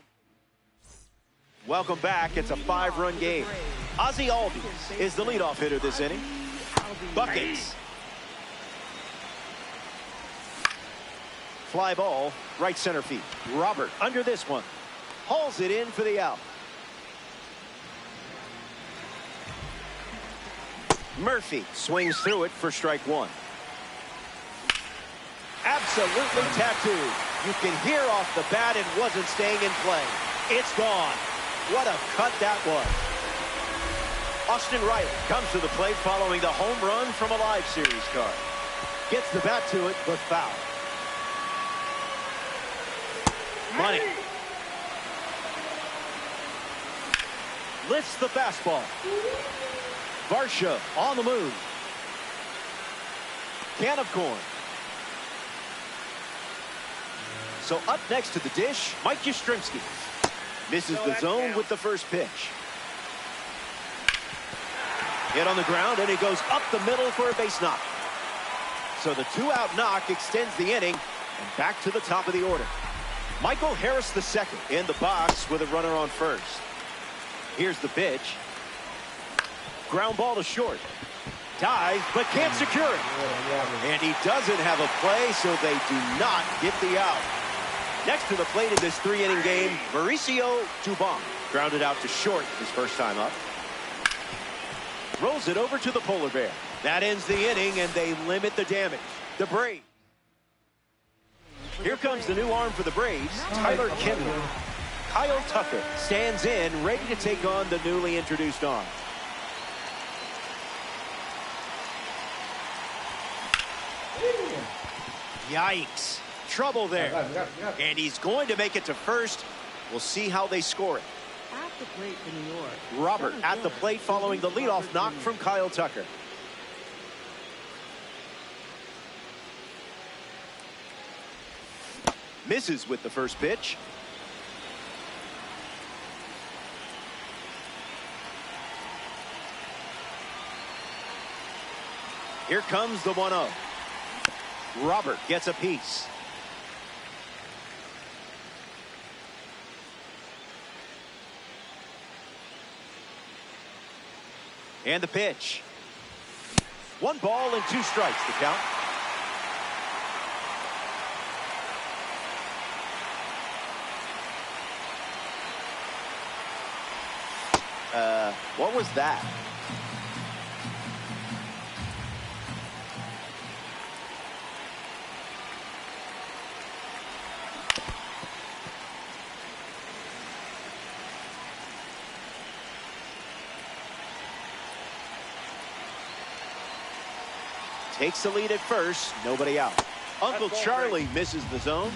Welcome back. It's a 5-run game. Ozzie Albies is the leadoff hitter this inning. Buckets. Fly ball, right center field. Robert under this one. Hauls it in for the out. Murphy swings through it for strike 1. Absolutely tattooed. You can hear off the bat it wasn't staying in play. It's gone. What a cut that was. Austin Riley comes to the plate following the home run from a live series card. Gets the bat to it, but foul. Money. Lifts the fastball. Barrio on the move. Can of corn. So up next to the dish, Mike Yastrzemski. Misses the zone with the first pitch. Hit on the ground, and he goes up the middle for a base knock. So the two-out knock extends the inning, and back to the top of the order. Michael Harris II in the box with a runner on first. Here's the pitch. Ground ball to short. Dive, but can't secure it. And he doesn't have a play, so they do not get the out. Next to the plate in this three-inning game, Mauricio Dubon grounded out to short his first time up. Rolls it over to the polar bear. That ends the inning, and they limit the damage. The Braves. Here comes the new arm for the Braves, Tyler Kenley. Kyle Tucker stands in, ready to take on the newly introduced arm. Yikes. Trouble there. And he's going to make it to first. We'll see how they score it. At the plate for New York. Robert at the plate following the leadoff knock from Kyle Tucker. Misses with the first pitch. Here comes the 1-0. Robert gets a piece. And the pitch. 1 ball and 2 strikes to count. What was that? Takes the lead at first, nobody out. Uncle Charlie misses the zone.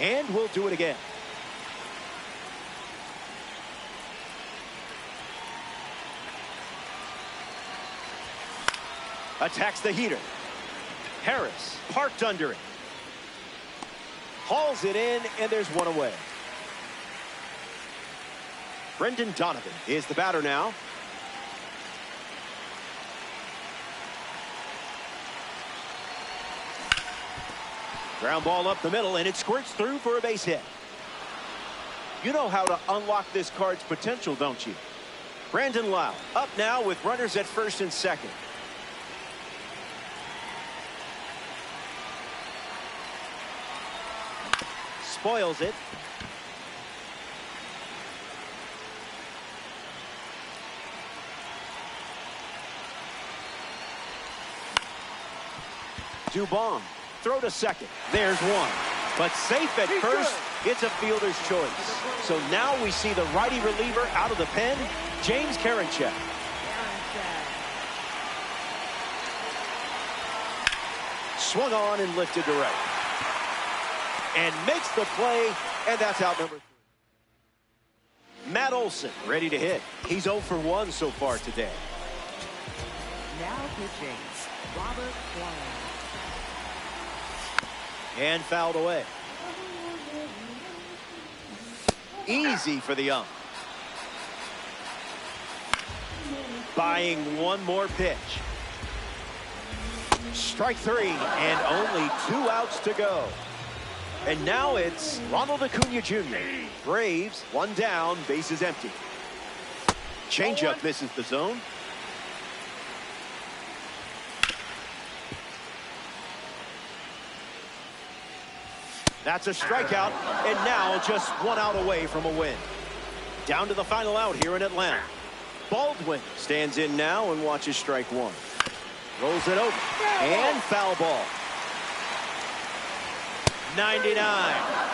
And we'll do it again. Attacks the heater. Harris parked under it. Hauls it in, and there's 1 away. Brendan Donovan is the batter now. Ground ball up the middle, and it squirts through for a base hit. You know how to unlock this card's potential, don't you? Brandon Leal up now with runners at first and second. Spoils it. Dubon, throw to second. There's 1. But safe at first, it's a fielder's choice. So now we see the righty reliever out of the pen, James Karinchak. Swung on and lifted to right. And makes the play, and that's out number 3. Matt Olson ready to hit. He's 0 for 1 so far today. Now pitching, Robert Warren. And fouled away. Easy for the ump. Buying 1 more pitch. Strike 3, and only 2 outs to go. And now it's Ronald Acuna Jr. Braves, 1 down, bases empty. Changeup misses the zone. That's a strikeout, and now just 1 out away from a win. Down to the final out here in Atlanta. Baldwin Stands in now and watches strike one. rolls it over. And foul ball. 99.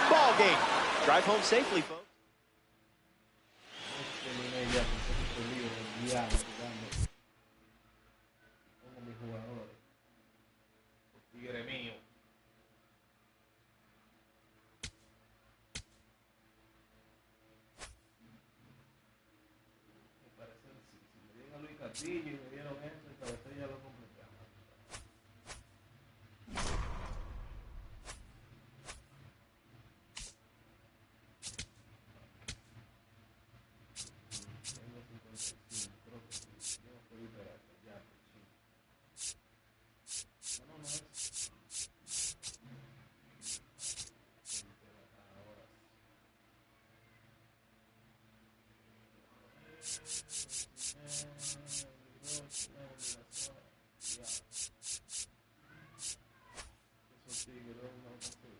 Ball game. Drive home safely, folks. Terminé ya con ese lío del Leal jugando con mis jugadores. Tigre mío. Me parece si me dieron a Luis Castillo y me dieron eso, entonces ya lo completamos. Tengo 55, creo que sí. Yo no puedo esperar ya, sí. No, no es. Ahora. Esos tigres no consiguen.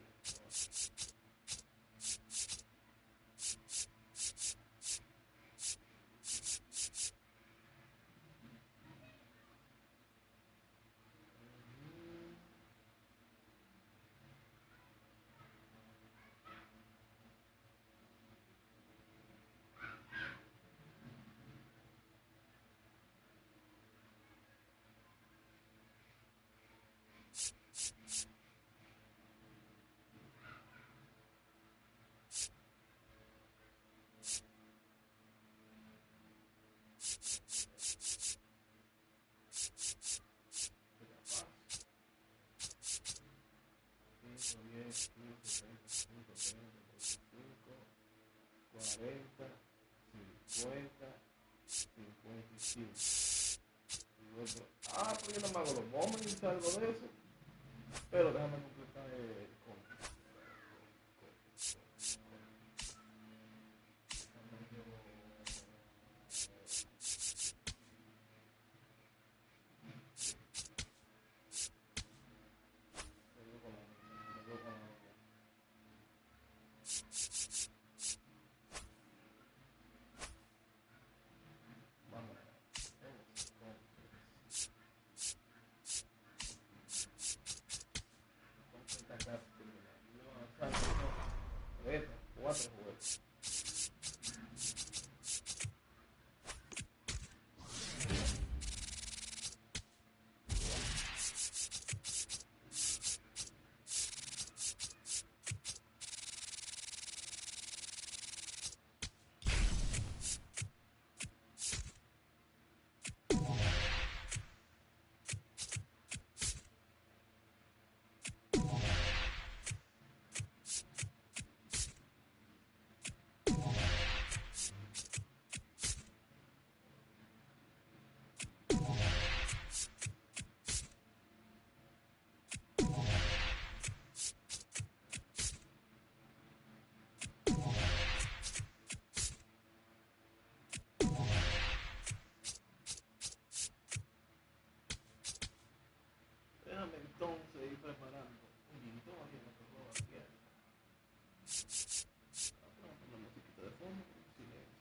Diez, 15, 35, 30, 35, 40, 50, 55. Y otro, pues yo no me hago los bombos ni salgo de eso. Pero déjame completar el conto. Cuatro juegos. Déjame entonces ir preparando un guintón aquí en nuestro juego aquí. Vamos a poner la musiquita de fondo con silencio.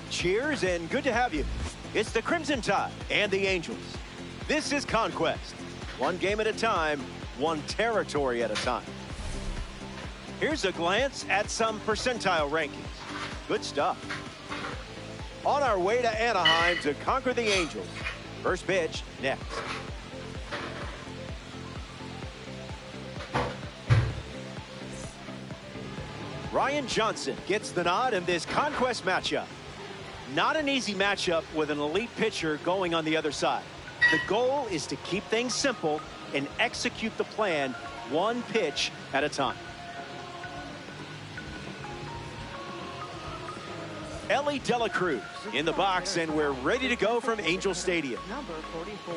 Cheers and good to have you. It's the Crimson Tide and the Angels. This is Conquest. One game at a time, one territory at a time. Here's a glance at some percentile rankings. Good stuff. On our way to Anaheim to conquer the Angels. First pitch next. Ryan Johnson gets the nod in this Conquest matchup. Not an easy matchup with an elite pitcher going on the other side. The goal is to keep things simple and execute the plan one pitch at a time. Ellie De La Cruz in the box, and we're ready to go from Angel Stadium. Number 44.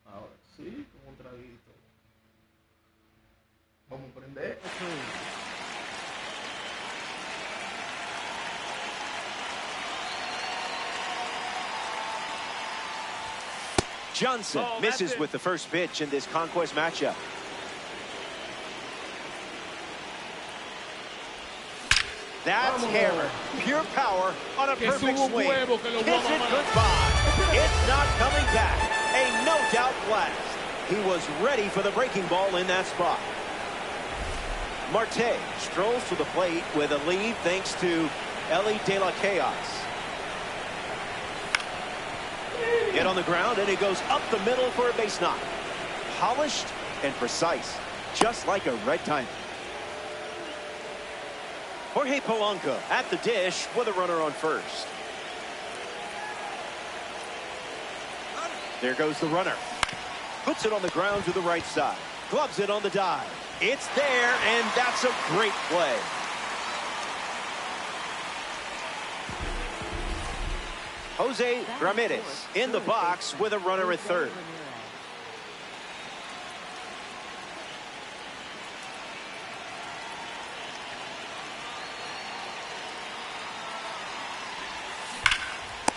Ahora sí, con un traguito. Vamos a prender. Johnson misses with the first pitch in this conquest matchup. That's hammer. Pure power on a perfect swing. Kiss it goodbye. It's not coming back. A no-doubt blast. He was ready for the breaking ball in that spot. Marte strolls to the plate with a lead thanks to Ellie De La Chaos. Get on the ground, and it goes up the middle for a base knock. Polished and precise, just like a red diamond. Jorge Polanco at the dish with a runner on first. There goes the runner. Puts it on the ground to the right side. Gloves it on the dive. It's there, and that's a great play. Jose Ramirez in the box with a runner at third.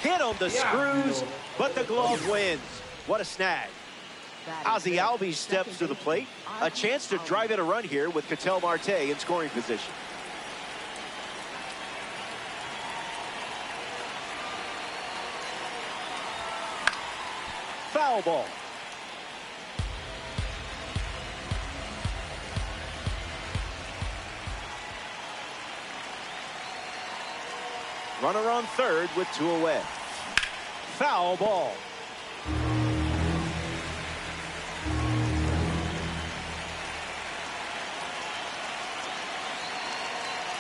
Hit on the screws, but the glove wins. What a snag. Ozzy Albies steps to the plate. A chance to drive in a run here with Ketel Marte in scoring position. Foul ball. Runner on third with two away. Foul ball.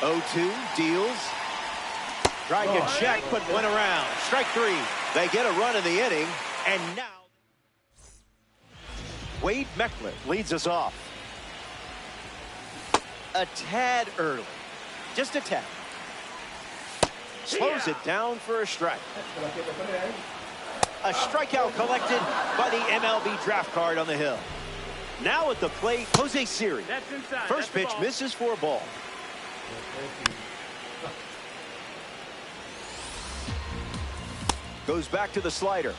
O2 deals. Tried to check, but went around. Strike three. They get a run in the inning, and now Wade Meckler leads us off. A tad early. Just a tad. Slows it down for a strike. A strikeout collected by the MLB draft card on the hill. Now at the plate, Jose Siri. First pitch misses for a ball. Goes back to the slider.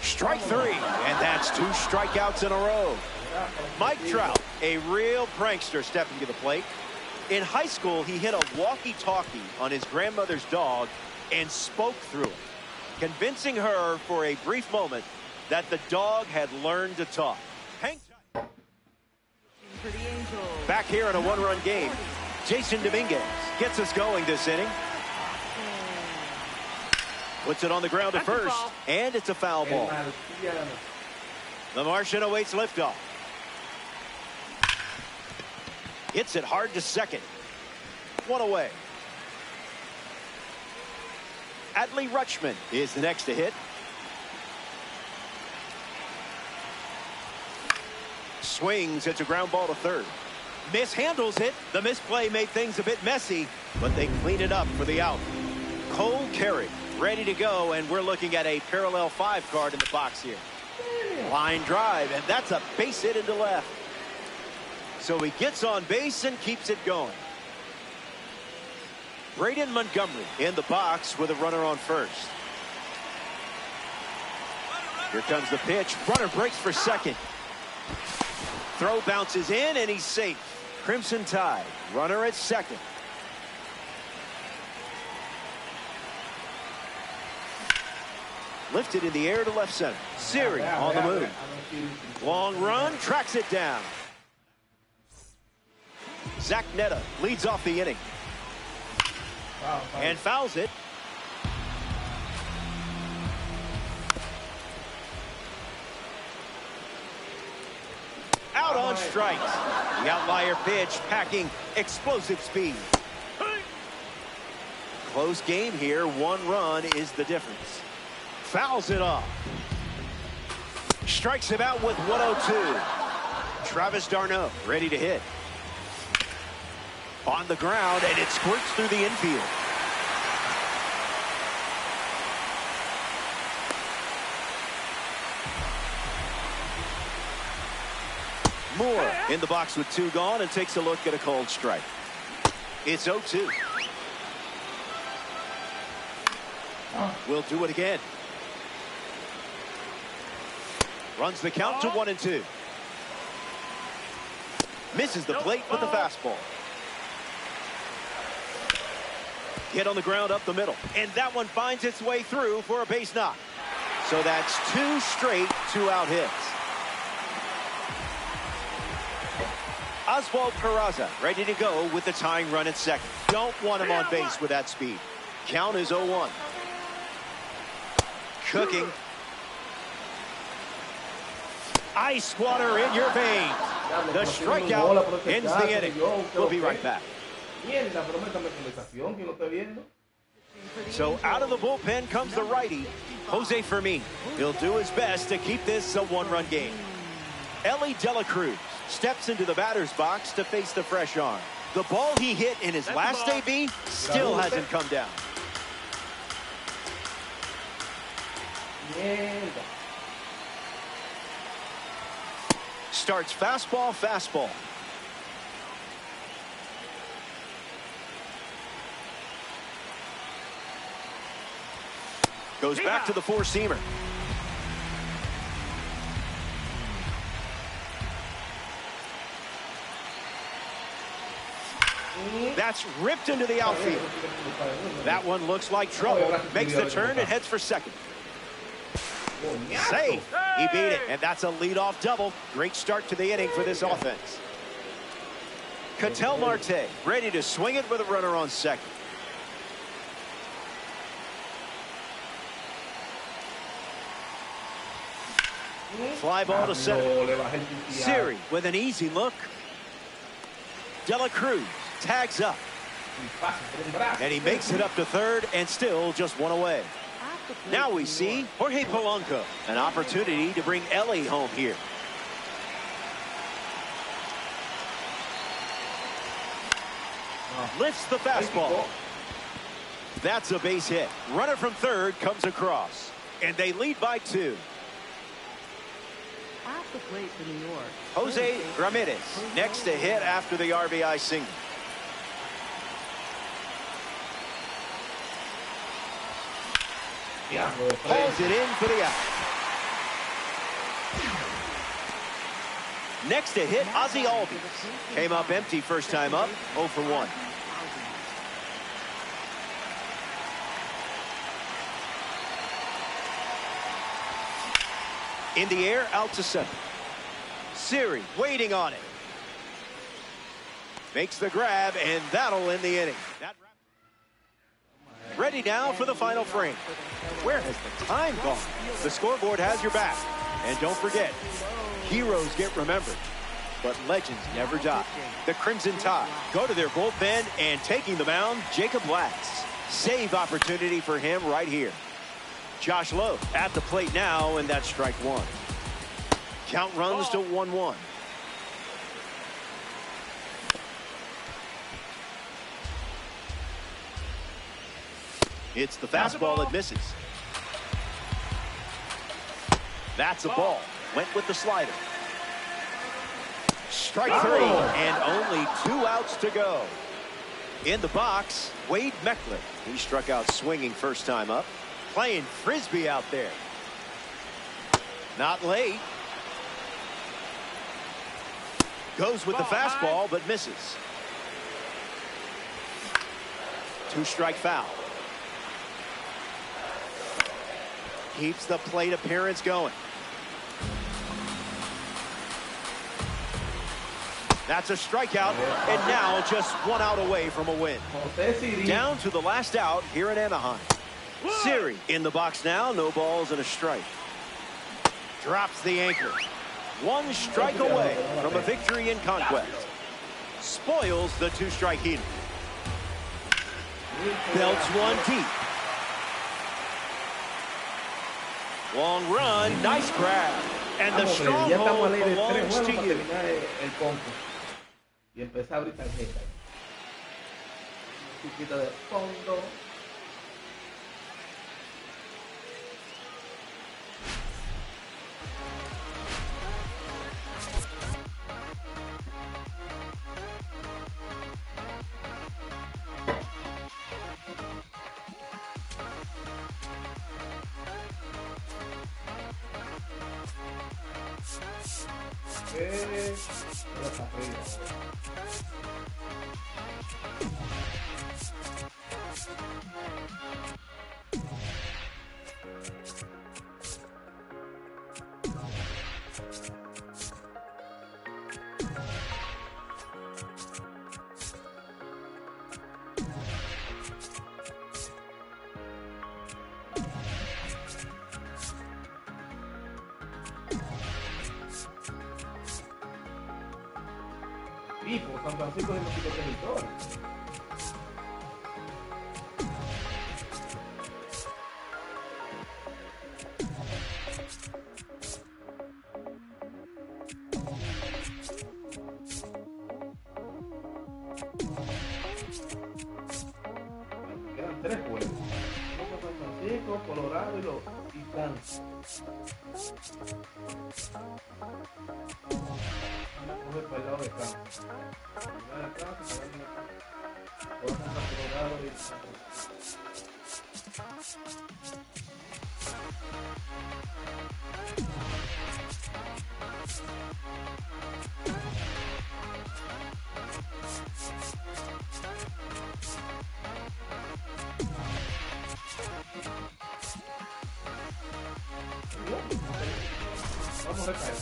Strike three, and that's two strikeouts in a row. Mike Trout, a real prankster stepping to the plate. In high school, he hit a walkie-talkie on his grandmother's dog and spoke through it, convincing her for a brief moment that the dog had learned to talk. Hang tight. Back here in a one-run game, Jason Dominguez gets us going this inning. Puts it on the ground at first, and it's a foul ball. The Martian awaits liftoff. Hits it hard to second. One away. Adley Rutschman is the next to hit. Swings. It's a ground ball to third. Mishandles it. The misplay made things a bit messy, but they clean it up for the out. Cole Carey ready to go, and we're looking at a parallel 5 card in the box here. Line drive, and that's a base hit into left. So he gets on base and keeps it going. Braden Montgomery in the box with a runner on first. Here comes the pitch. Runner breaks for second. Throw bounces in, and he's safe. Crimson Tide, runner at second. Lifted in the air to left center. Siri on the move. Long run, tracks it down. Zach Netta leads off the inning. Wow, and fouls it. Out on strikes. The outlier pitch packing explosive speed. Close game here. 1 run is the difference. Fouls it off. Strikes him out with 102. Travis d'Arnaud ready to hit. On the ground, and it squirts through the infield. Moore in the box with 2 gone and takes a look at a cold strike. It's 0-2. We'll do it again. Runs the count to 1-2. Misses the plate with the fastball. Hit on the ground up the middle. And that one finds its way through for a base knock. So that's 2 straight 2-out hits. Oswald Peraza ready to go with the tying run at second. Don't want him on base with that speed. Count is 0-1. Cooking. Ice water in your veins. The strikeout ends the inning. We'll be right back. So out of the bullpen comes the righty, Jose Fermin. He'll do his best to keep this a 1-run game. Ellie De La Cruz steps into the batter's box to face the fresh arm. The ball he hit in his last AB still hasn't come down. Starts fastball, fastball. Goes back to the 4-seamer. That's ripped into the outfield. That one looks like trouble. Makes the turn and heads for second. Safe. He beat it, and that's a leadoff double. Great start to the inning for this offense. Ketel Marte ready to swing it with a runner on second. Fly ball to center. Siri with an easy look. De La Cruz tags up. And he makes it up to third and still just 1 away. Now we see Jorge Polanco. An opportunity to bring Ellie home here. Lifts the fastball. That's a base hit. Runner from third comes across. And they lead by 2. At the plate for New York, Jose Ramirez next to hit after the RBI single. Pulls it in for the out. Next to hit, Ozzie Albies. Came up empty first time up, 0 for 1. In the air, out to center. Siri waiting on it. Makes the grab, and that'll end the inning. Ready now for the final frame. Where has the time gone? The scoreboard has your back. And don't forget, heroes get remembered, but legends never die. The Crimson Tide go to their bullpen, and taking the mound, Djgretks. Save opportunity for him right here. Josh Lowe at the plate now, and that's strike 1. Count runs to 1-1. It's the fastball that misses. That's a ball. Went with the slider. Strike 3, and only 2 outs to go. In the box, Wade Meckler. He struck out swinging first time up. Playing frisbee out there. Not late. Goes with the fastball, but misses. 2-strike foul. Keeps the plate appearance going. That's a strikeout, and now just one out away from a win. Down to the last out here in Anaheim. Siri in the box now, no balls and a strike. Drops the anchor. One strike away from a victory in conquest. Spoils the two-strike heater. Belts one deep. Long run, nice grab. And the stronghold belongs to you. Y empezar a abrir tarjeta. Un poquito de fondo. San Francisco es nuestro territorio. Quedan 3 juegos. San Francisco, Colorado y Kansas. Coge para el lado de Kansas. Vamos a recaer.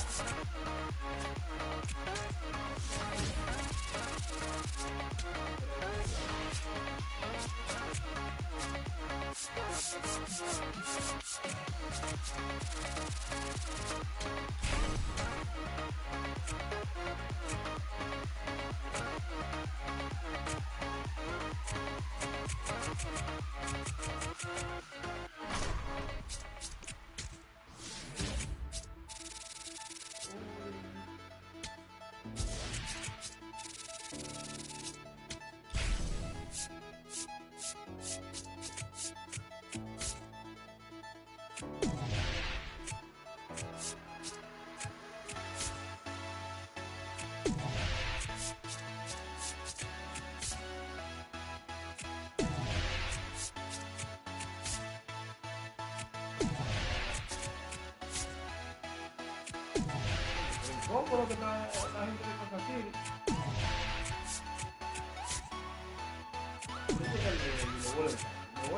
¿Cómo lo que está la gente de Kansas City?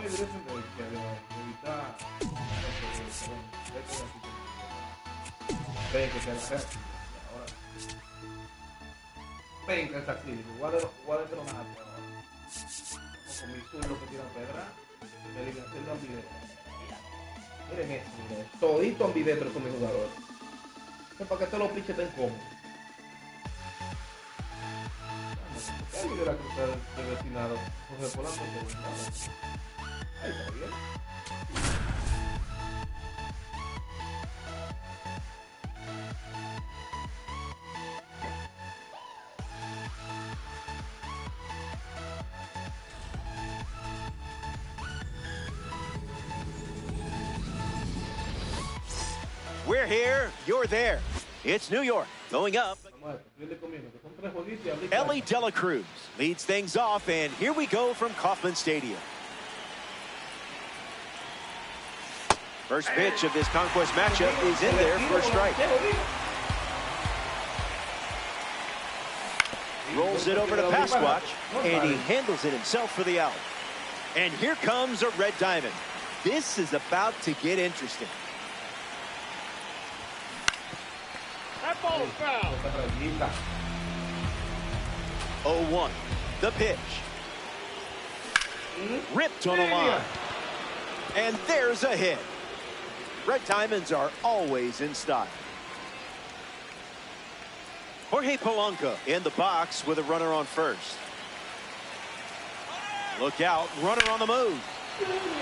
Dice que lo voy a directo que evitar ven que se la hace ahora ven que Kansas City igual de tronado con mi zurdo que tira pedra y eliminación de ambidestro. Miren esto, miren, todito ambidestro con mis jugadores. Para que todos los piches estén cómodos. ¿Qué hay de la cruz de destinado? José Polanco de ahí está bien. We're here, you're there. It's New York going up. Ellie De La Cruz leads things off, and here we go from Kauffman Stadium. First pitch of this conquest matchup is in there for a strike. Rolls it over to Pasquatch, and he handles it himself for the out. And here comes a red diamond. This is about to get interesting. That ball is foul. 0-1. The pitch. Ripped on a line. And there's a hit. Red Diamonds are always in style. Jorge Polanco in the box with a runner on first. Look out, runner on the move.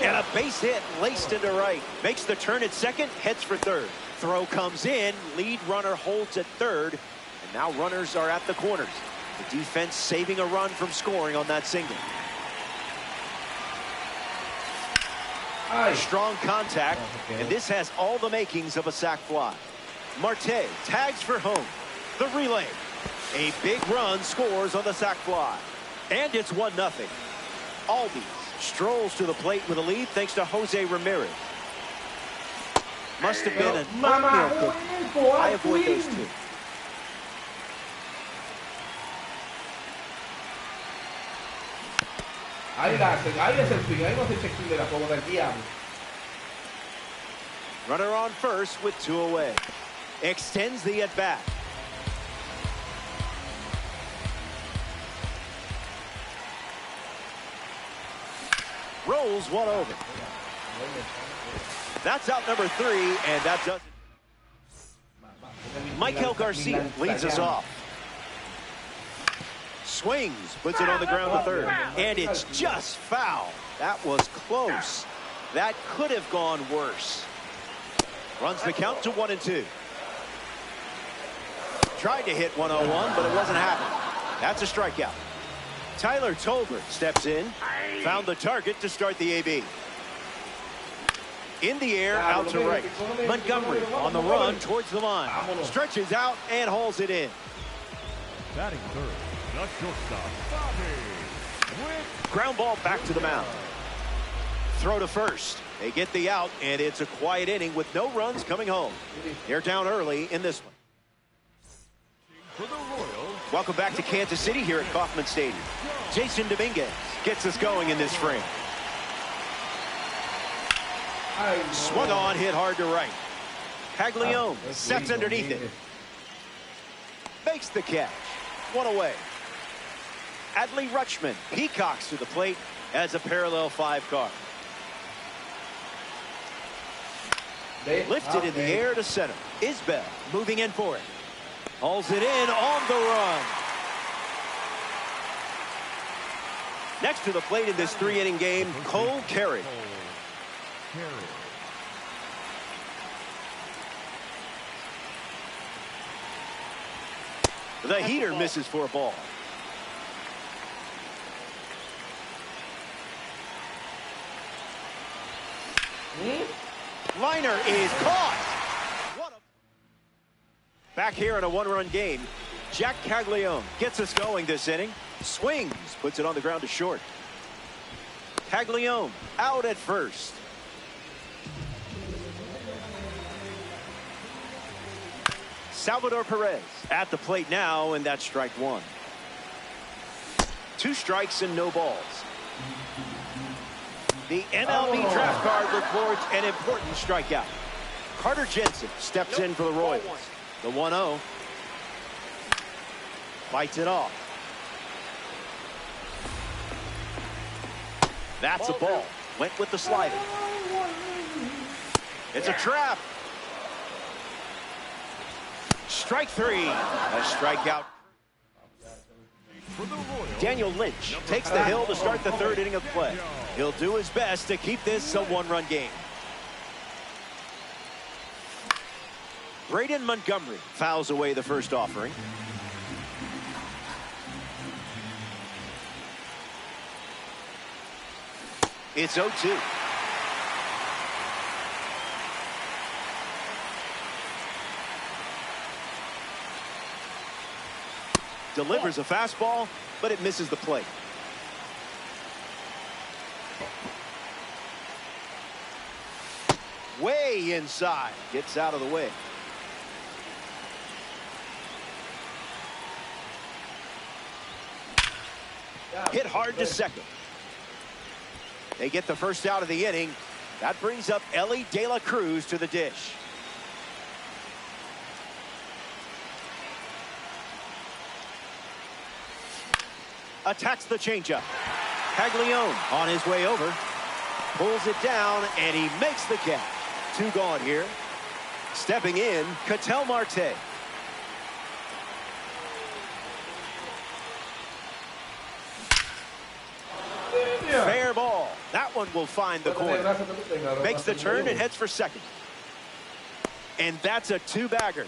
And a base hit laced into right. Makes the turn at second, heads for third. Throw comes in, lead runner holds at third. And now runners are at the corners. The defense saving a run from scoring on that single. Strong contact, and this has all the makings of a sac fly. Marte tags for home. The relay. A big run scores on the sac fly. And it's 1-0. Albies strolls to the plate with a lead thanks to Jose Ramirez. Must have been an oatmeal cookie. I avoid those two. Ahí es el swing, ahí no se check de la como del diablo. Runner on first with 2 away. Extends the at-bat. Rolls one over. That's out number 3, and that does it. Michael Garcia leads us off. Swings, puts it on the ground to third, and it's just foul. That was close. That could have gone worse. Runs the count to 1-2. Tried to hit 101, but it wasn't happening. That's a strikeout. Tyler Tolbert steps in, found the target to start the AB. In the air, out to right. Montgomery on the run towards the line. Stretches out and hauls it in. Batting third, the shortstop, Bobby. Ground ball back to the mound. Throw to first. They get the out, and it's a quiet inning with no runs coming home. They're down early in this one. For the Royals, welcome back to Kansas City here at Kauffman Stadium. Jason Dominguez gets us going in this frame. Swung on, hit hard to right. Caglione sets underneath it. Makes the catch. 1 away. Adley Rutschman peacocks to the plate as a parallel 5 car. Lifted in the air to center. Isbell moving in for it. Hauls it in on the run. Next to the plate in this 3-inning game, Cole Carey. The heater misses for a ball. Liner is caught. Back here in a 1-run game, Jack Caglione gets us going this inning. Swings, puts it on the ground to short. Caglione out at first. Salvador Perez at the plate now, and that's strike 1. 2 strikes and no balls. The MLB draft card reports an important strikeout. Carter Jensen steps in for the Royals. The 1-0. Bites it off. That's a ball. Went with the slider. It's a trap. Strike 3. A strikeout. Daniel Lynch takes the hill to start the 3rd inning of play. He'll do his best to keep this a 1-run game. Braden Montgomery fouls away the first offering. It's 0-2. Delivers a fastball, but it misses the plate. Way inside. Gets out of the way. Hit hard to second. They get the first out of the inning. That brings up Ellie De La Cruz to the dish. attacks the changeup. Caglione on his way over. Pulls it down, and he makes the catch. 2 gone here. Stepping in, Ketel Marte. Fair ball. That one will find the corner. Makes the turn and heads for second. And that's a 2-bagger.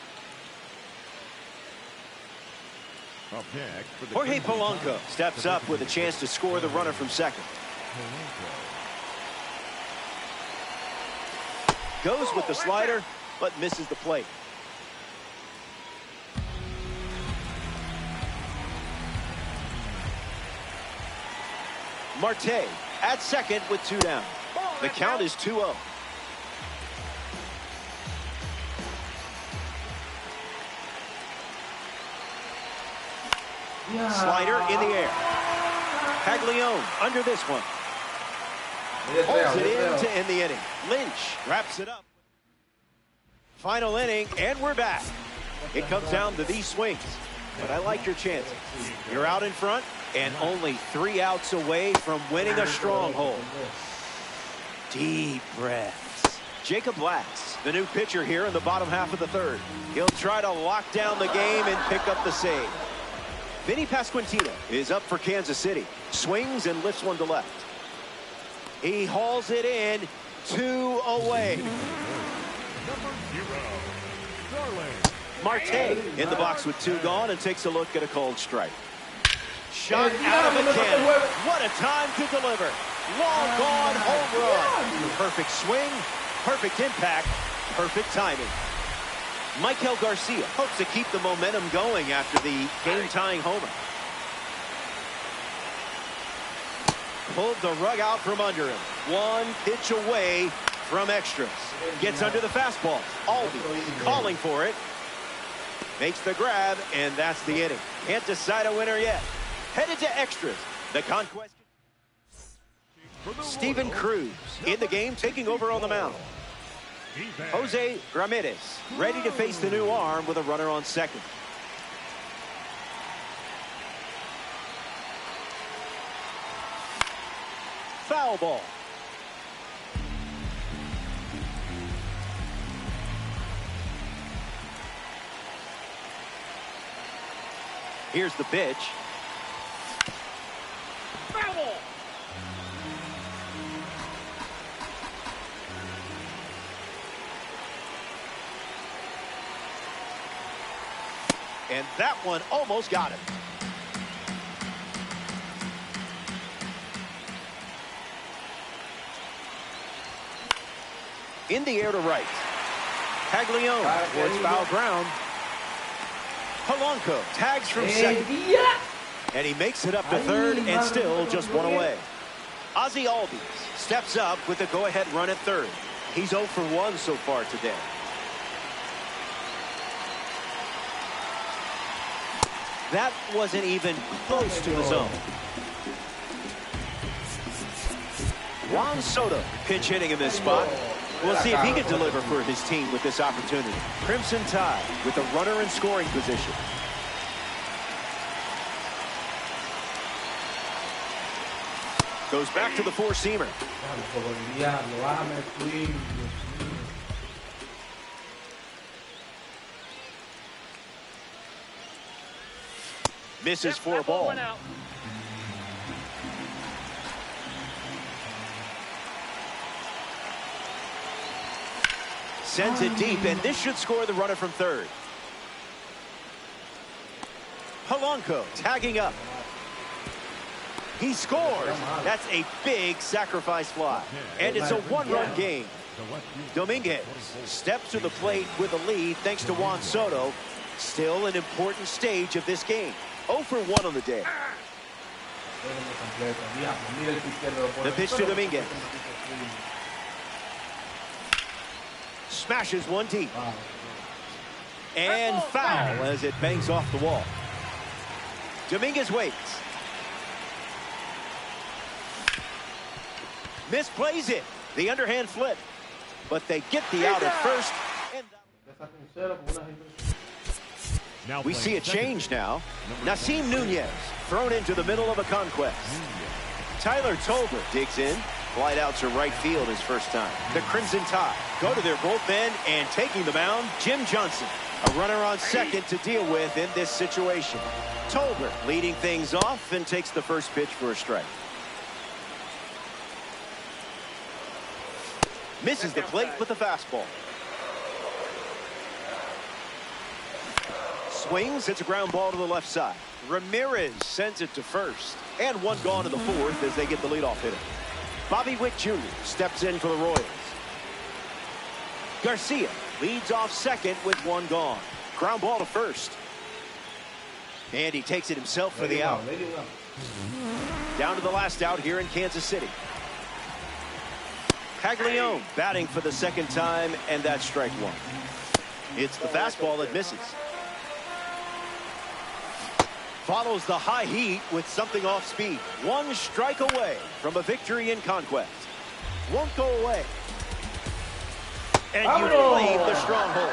Jorge Polanco steps up with a chance to score the runner from second. Goes with the slider, but misses the plate. Marte at second with 2 down. The count is 2-0. Slider in the air. Caglione under this one. Holds it in to end the inning. Lynch wraps it up. Final inning, and we're back. It comes down to these swings, but I like your chances. You're out in front and only 3 outs away from winning a stronghold. Deep breaths. Jacob Lacks, the new pitcher here in the bottom half of the third. He'll try to lock down the game and pick up the save. Vinny Pasquantino is up for Kansas City. Swings and lifts one to left. He hauls it in, 2 away. Marte in the box with 2 gone and takes a look at a cold strike. Shot out of the cannon. What a time to deliver. Long gone home run. Perfect swing, perfect impact, perfect timing. Michael Garcia hopes to keep the momentum going after the game-tying homer. Pulled the rug out from under him. 1 pitch away from extras. Gets under the fastball. Albi calling for it. Makes the grab, and that's the inning. Can't decide a winner yet. Headed to extras. The conquest. Steven Cruz in the game, taking over on the mound. Jose Ramirez ready to face the new arm with a runner on second. Foul ball. Here's the pitch. Foul ball. And that one almost got him. In the air to right. Caglione towards foul ground. Polanco tags from second. And he makes it up to third and still just 1 away. Ozzie Albies steps up with the go-ahead run at third. He's 0 for 1 so far today. That wasn't even close to the zone. Juan Soto pitch hitting in this spot. We'll see if he can deliver for his team with this opportunity. Crimson Tide with a runner in scoring position. Goes back to the 4-seamer. Misses for a ball. Sends it deep, and this should score the runner from third. Polanco tagging up. He scores. That's a big sacrifice fly. And it's a 1-run game. Dominguez steps to the plate with a lead thanks to Juan Soto. Still an important stage of this game. 0 for 1 on the day. The pitch to Dominguez. Smashes one deep. And foul as it bangs off the wall. Dominguez waits. Misplays it. The underhand flip. But they get the out at first. We see a change now. Nasim Nunez thrown into the middle of a conquest. Tyler Tolbert digs in. Flight out to right field his first time. The Crimson Tide go to their bullpen, and taking the mound, Jim Johnson. A runner on second to deal with in this situation. Tolbert leading things off and takes the first pitch for a strike. Misses the plate with the fastball. Swings, it's a ground ball to the left side. Ramirez sends it to first. And one gone in the fourth as they get the leadoff hitter. Bobby Witt Jr. steps in for the Royals. Garcia leads off second with one gone. Ground ball to first. And he takes it himself for the out. Down to the last out here in Kansas City. Caglione batting for the second time, and that's strike one. It's the fastball that misses. Follows the high heat with something off speed. One strike away from a victory in conquest. Won't go away. And you leave the stronghold.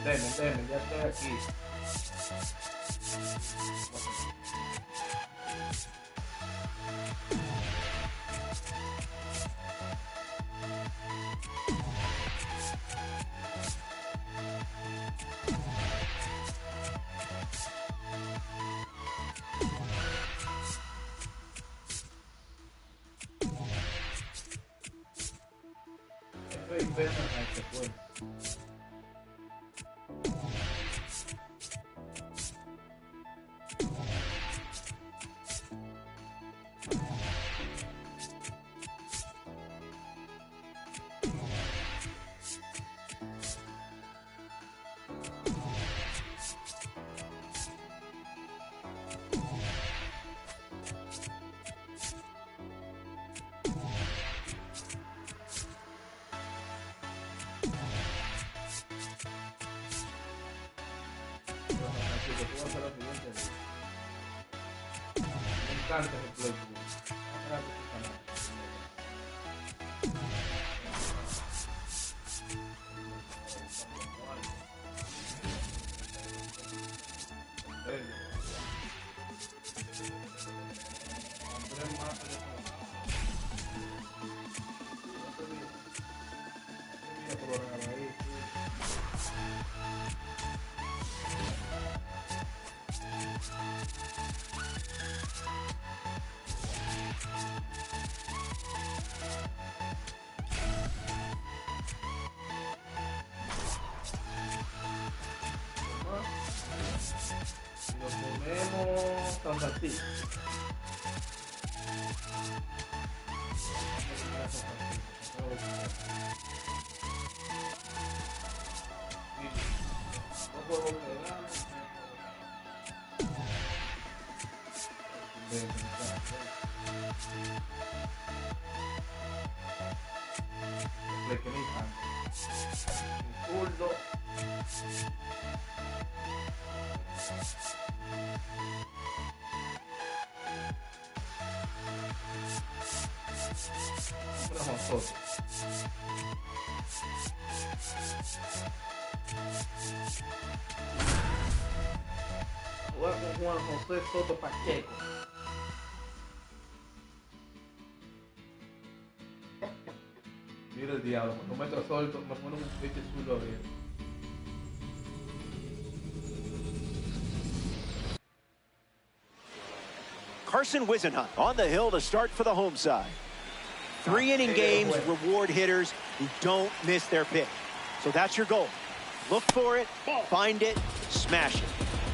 Deme, ya estoy aquí. Estoy pensando en que fue. Me encanta ese Lo ponemos tanto así. Jugar con Juan José Soto Pacheco. Mira el diablo, cuando meto solto me pone un pinche chulo bien. Carson Whisenhunt on the hill to start for the home side. 3-inning games reward hitters who don't miss their pitch. So that's your goal. Look for it, find it, smash it.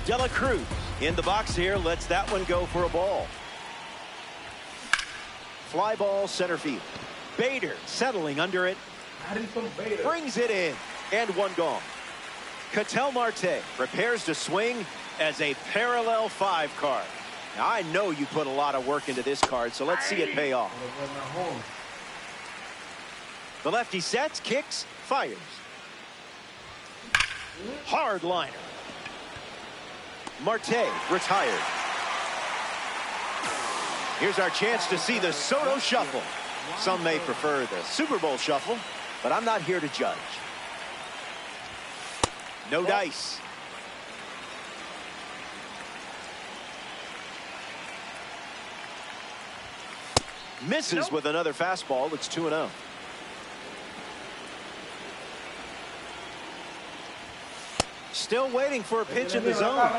De La Cruz in the box here, lets that one go for a ball. Fly ball center field. Bader settling under it. Brings it in, and one gone. Ketel Marte prepares to swing as a parallel 5 card. Now, I know you put a lot of work into this card, so let's see it pay off. The lefty sets, kicks, fires. Hard liner. Marte retired. Here's our chance to see the Soto shuffle. Some may prefer the Super Bowl shuffle, but I'm not here to judge. No dice. Misses with another fastball. It's 2-0. Still waiting for a pitch in the zone.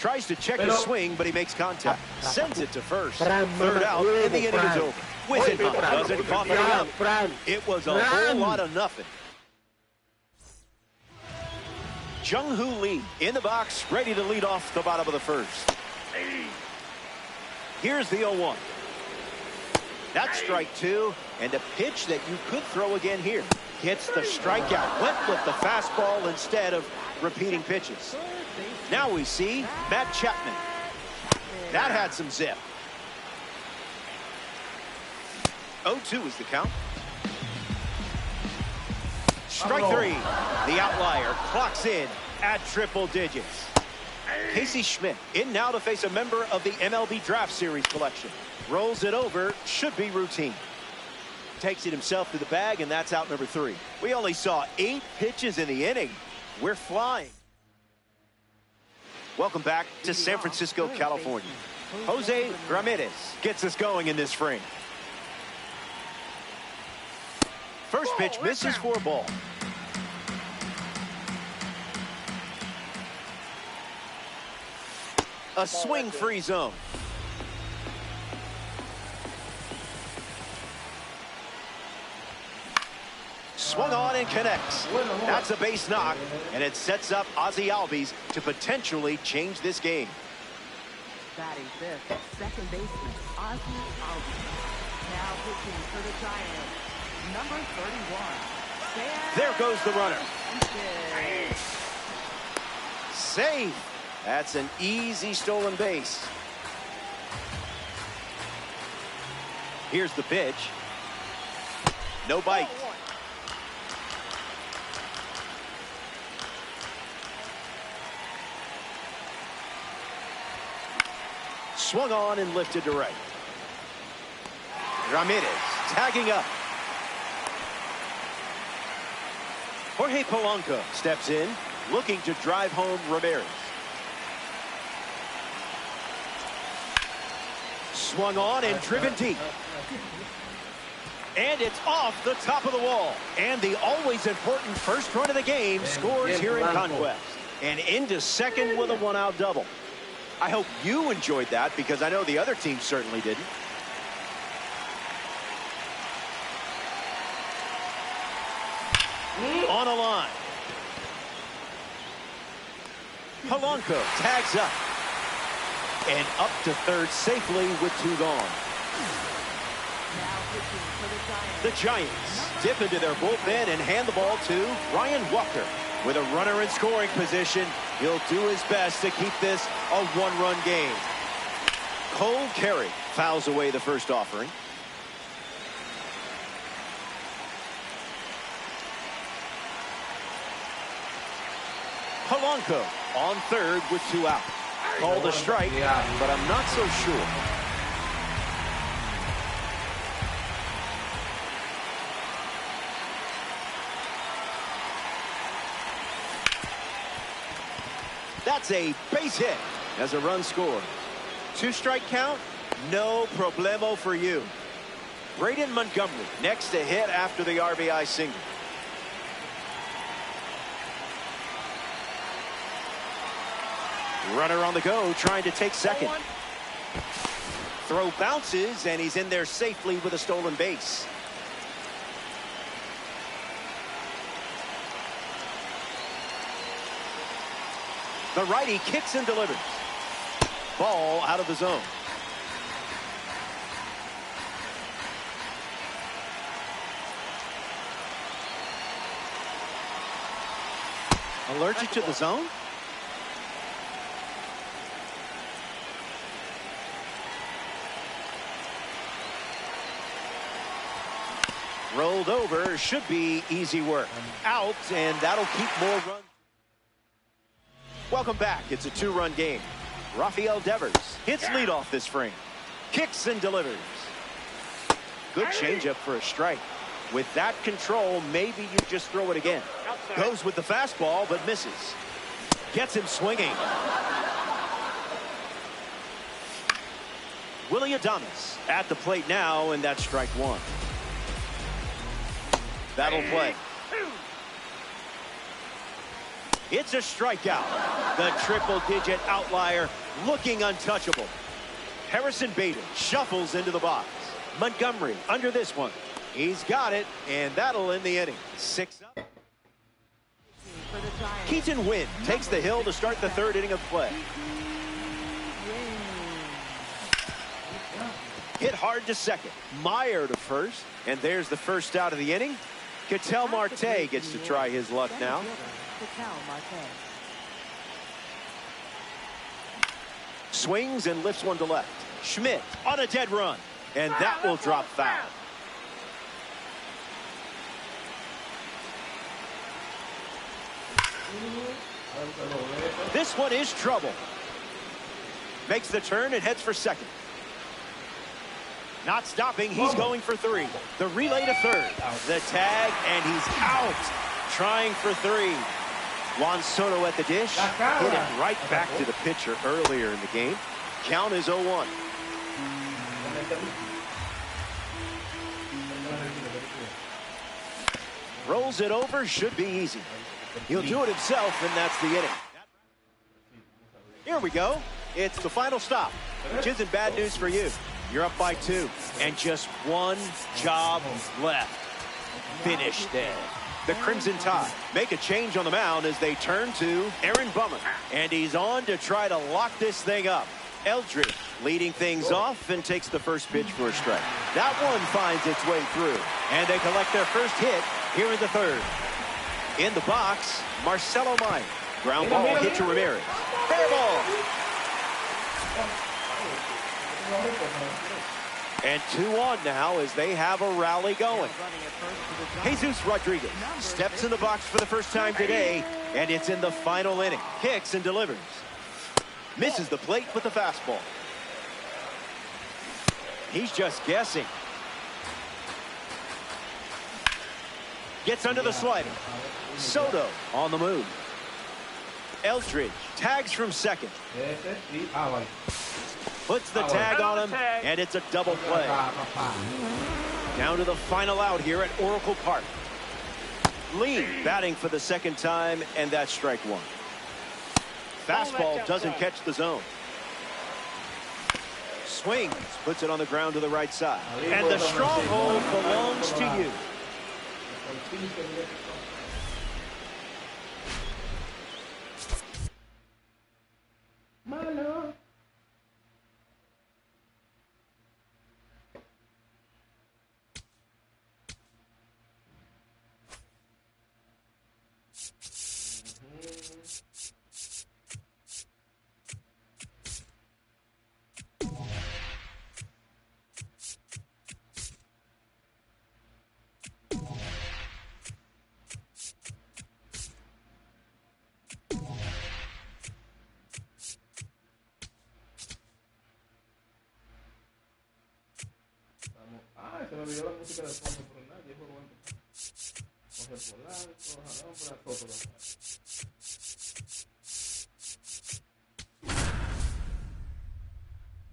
Tries to check his swing, but he makes contact. Sends it to first. Third out, and the inning is over. Whisenhunt doesn't cough it up. It was a whole lot of nothing. Jung-Hoo Lee in the box, ready to lead off the bottom of the first. Here's the 0-1. That's strike two, and a pitch that you could throw again here. Gets the strikeout. Went with the fastball instead of repeating pitches. Now we see Matt Chapman. That had some zip. 0-2 is the count. Strike three. The outlier clocks in at triple digits. Casey Schmidt in now to face a member of the MLB Draft Series collection. Rolls it over. Should be routine. Takes it himself to the bag, and that's out number 3. We only saw 8 pitches in the inning. We're flying. Welcome back to San Francisco, California. Jose Ramirez gets us going in this frame. First pitch misses for a ball. A swing-free zone. Swung on and connects. That's a base knock, and it sets up Ozzie Albies to potentially change this game. Batting fifth, second baseman, Ozzie Albies. Now pitching for the Giants, number 31. There goes the runner. Save. That's an easy stolen base. Here's the pitch. No bite. Swung on and lifted to right. Ramirez tagging up. Jorge Polanco steps in, looking to drive home Ramirez. Swung on and driven deep. And it's off the top of the wall. And the always important first run of the game scores here in Conquest. And into second with a one-out double. I hope you enjoyed that, because I know the other team certainly didn't. On a line. Polanco tags up. And up to third safely with 2 gone. The Giants dip into their bullpen and hand the ball to Ryan Walker. With a runner in scoring position, he'll do his best to keep this a one-run game. Cole Carey fouls away the first offering. Polanco on third with 2 out. Called a strike, but I'm not so sure. That's a base hit as a run scored. 2-strike count, no problemo for you. Braden Montgomery next to hit after the RBI single. Runner on the go, trying to take second. Throw bounces, and he's in there safely with a stolen base. The righty kicks and delivers. Ball out of the zone. Allergic to the zone? Rolled over, should be easy work. Out, and that'll keep more runs. Welcome back. It's a 2-run game. Rafael Devers hits leadoff this frame. Kicks and delivers. Good changeup for a strike. With that control, maybe you just throw it again. Goes with the fastball, but misses. Gets him swinging. Willie Adames at the plate now, and that's strike one. That'll play. It's a strikeout. The triple-digit outlier looking untouchable. Harrison Bader shuffles into the box. Montgomery under this one. He's got it, and that'll end the inning. 6 up. Keaton Wynn takes the hill to start the 3rd inning of play. Hit hard to second. Meyer to first, and there's the first out of the inning. Ketel Marte gets to try his luck now. Swings and lifts one to left. Schmidt on a dead run, and that will drop foul. This one is trouble. Makes the turn and heads for second. Not stopping, he's going for 3. The relay to 3rd. The tag, and he's out. Trying for 3. Juan Soto at the dish. Hit it right back to the pitcher earlier in the game. Count is 0-1. Rolls it over, should be easy. He'll do it himself, and that's the inning. Here we go. It's the final stop, which isn't bad news for you. You're up by 2, and just one job left. Finish there. The Crimson Tide make a change on the mound as they turn to Aaron Bummer, and he's on to try to lock this thing up. Eldridge leading things off and takes the first pitch for a strike. That one finds its way through, and they collect their first hit here in the 3rd. In the box, Marcelo Meyer. Ground ball hit to Ramirez. Fair ball. And 2 on now as they have a rally going. Jesus Rodriguez steps in the box for the first time today, and it's in the final inning. Kicks and delivers. Misses the plate with the fastball. He's just guessing. Gets under the slider. Soto on the move. Eldridge tags from second. Puts the tag on him, and it's a double play. Down to the final out here at Oracle Park. Leal batting for the 2nd time, and that's strike 1. Fastball doesn't catch the zone. Swings, puts it on the ground to the right side. And the stronghold belongs to you. Malo. Se me olvidó la música de fondo, pero nada, ya juego antes. Jorge Polanco, jalamos por la foto.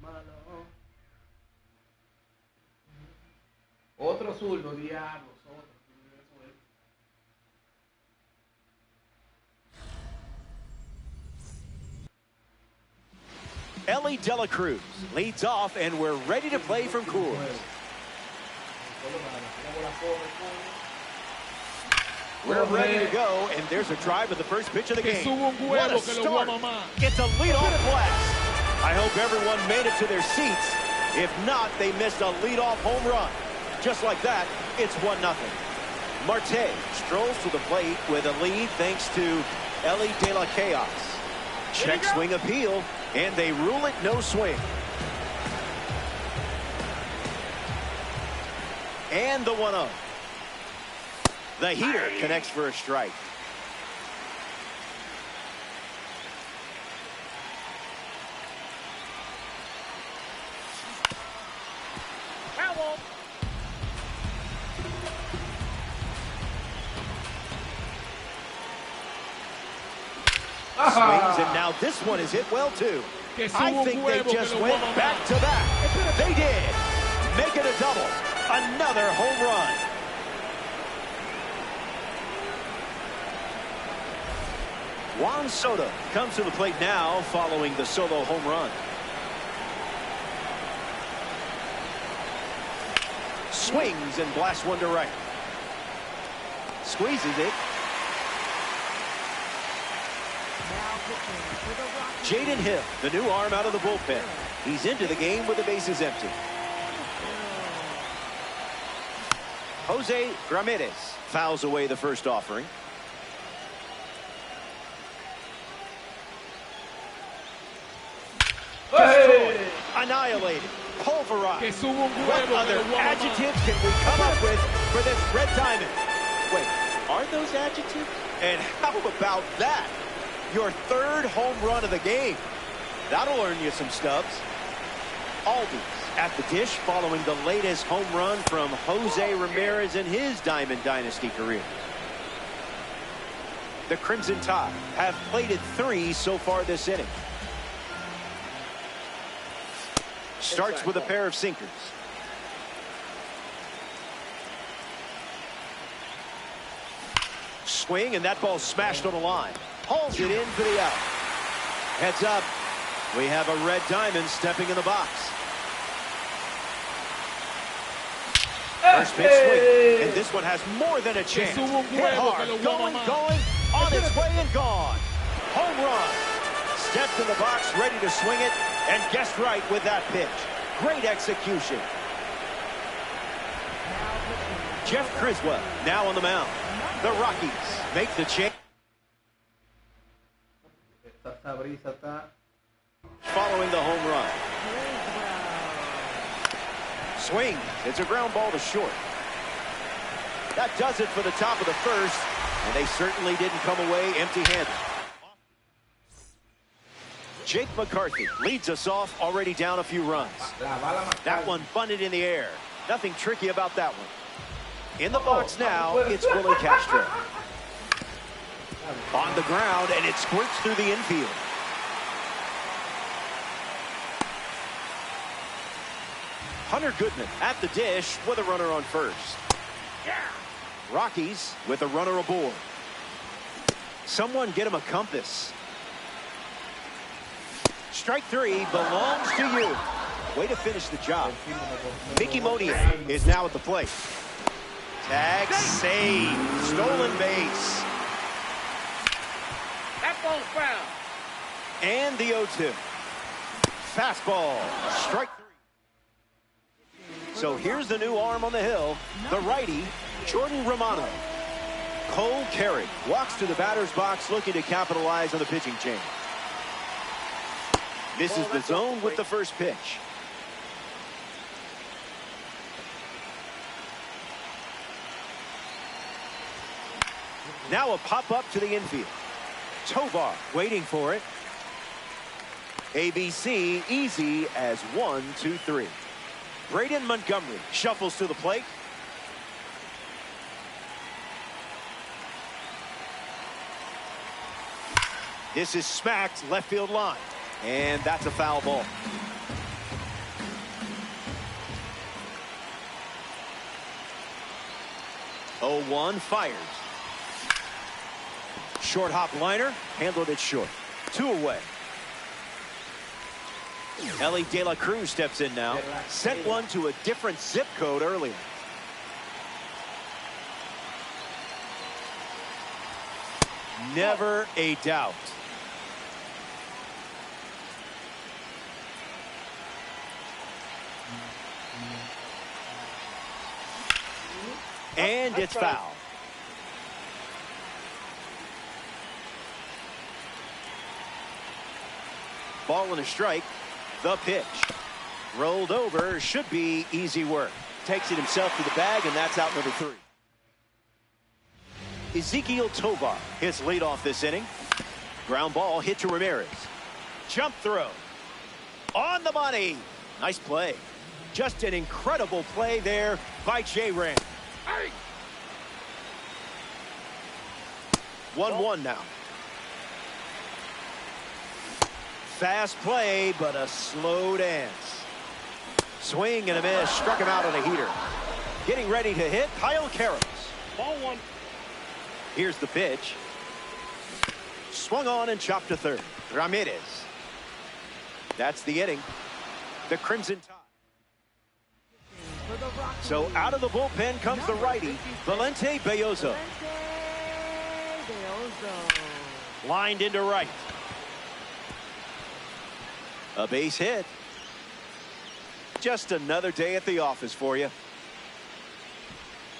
Mano. Otro zurdo, diablos, otro. Ellie De La Cruz leads off, and we're ready to play from Coors. We're ready to go, and there's a drive at the first pitch of the game. What a start. It's a leadoff blast. I hope everyone made it to their seats. If not, they missed a leadoff home run. Just like that, it's 1-0. Marte strolls to the plate with a lead thanks to Ellie De La Chaos. Check swing appeal, and they rule it no swing. And the 1-0. The heater connects for a strike. Swings, and now this one is hit well, too. I think they just went back to back. They did. Make it a double. Another home run. Juan Soto comes to the plate now following the solo home run. Swings and blasts one to right. Squeezes it. Jaden Hill, the new arm out of the bullpen. He's into the game with the bases empty. Jose Ramirez fouls away the first offering. Destroyed, annihilated, pulverized. What other adjectives can we come up with for this red diamond? Wait, are those adjectives? And how about that? Your third home run of the game. That'll earn you some stubs. Albies at the dish following the latest home run from Jose Ramirez in his Diamond Dynasty career. The Crimson Tide have plated 3 so far this inning. Starts with a pair of sinkers. Swing, and that ball smashed on the line. Hauls it in for the out. Heads up. We have a red diamond stepping in the box. First pitch swing, and this one has more than a chance. Hit hard, going, on its way and gone. Home run. Stepped in the box, ready to swing it, and guessed right with that pitch. Great execution. Jeff Criswell now on the mound. The Rockies make the change. Following the home run. Swing. It's a ground ball to short. That does it for the top of the first, and they certainly didn't come away empty-handed. Jake McCarthy leads us off, already down a few runs. That one bunted in the air. Nothing tricky about that one. In the box now, it's Willie Castro. On the ground, and it squirts through the infield. Hunter Goodman at the dish with a runner on first. Rockies with a runner aboard. Someone get him a compass. Strike 3 belongs to you. Way to finish the job. Mickey Monier is now at the plate. Tag, save, stolen base. That ball's foul. And the 0-2. Fastball, strike 3. So here's the new arm on the hill, the righty, Jordan Romano. Cole Carey walks to the batter's box looking to capitalize on the pitching change. This is the zone with the first pitch. Now a pop-up to the infield. Tovar waiting for it. ABC easy as 1-2-3. Braden Montgomery shuffles to the plate. This is smacked left field line. And that's a foul ball. Oh, 1 fires. Short hop liner, handled it short. 2 away. Ellie De La Cruz steps in now. Sent one to a different zip code earlier. Never a doubt. And it's foul. Ball and a strike. The pitch. Rolled over. Should be easy work. Takes it himself to the bag, and that's out number 3. Ezekiel Tovar hits leadoff this inning. Ground ball hit to Ramirez. Jump throw. On the money. Nice play. Just an incredible play there by Djgretks. 1-1 now. Fast play, but a slow dance. Swing and a miss. Struck him out on a heater. Getting ready to hit, Kyle Karras. Ball one. Here's the pitch. Swung on and chopped to third. Ramirez. That's the inning. The Crimson Tide. So out of the bullpen comes the righty, Valente Belloso. Lined into right. A base hit. Just another day at the office for you.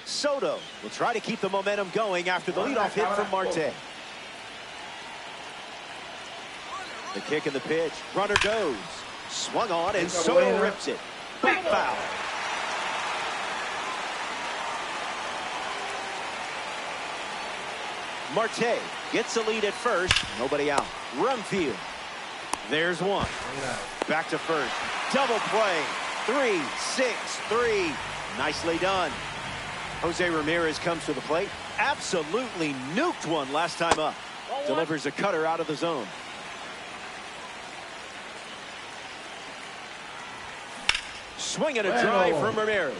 Soto will try to keep the momentum going after the leadoff hit from Marte. The kick and the pitch. Runner goes. Swung on and Soto rips it. Big foul. Marte gets the lead at first. Nobody out. Run field. There's one. Back to first. Double play. 3-6-3. Nicely done. Jose Ramirez comes to the plate. Absolutely nuked one last time up. Delivers a cutter out of the zone. Swing and a drive from Ramirez.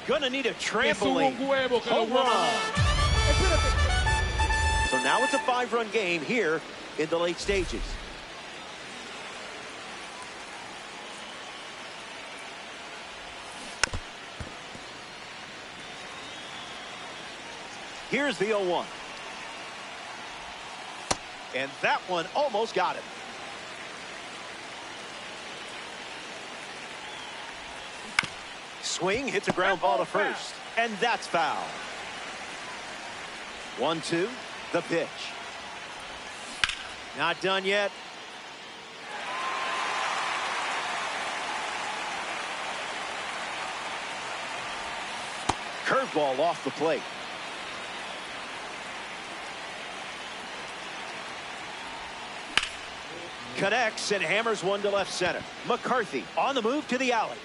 Gonna need a trampoline. Home run. So now it's a 5-run game here in the late stages. Here's the 0-1. And that one almost got him. Swing hits a ground ball to first. And that's foul. 1-2. The pitch. Not done yet. Curveball off the plate. Connects and hammers one to left center. McCarthy on the move to the alley.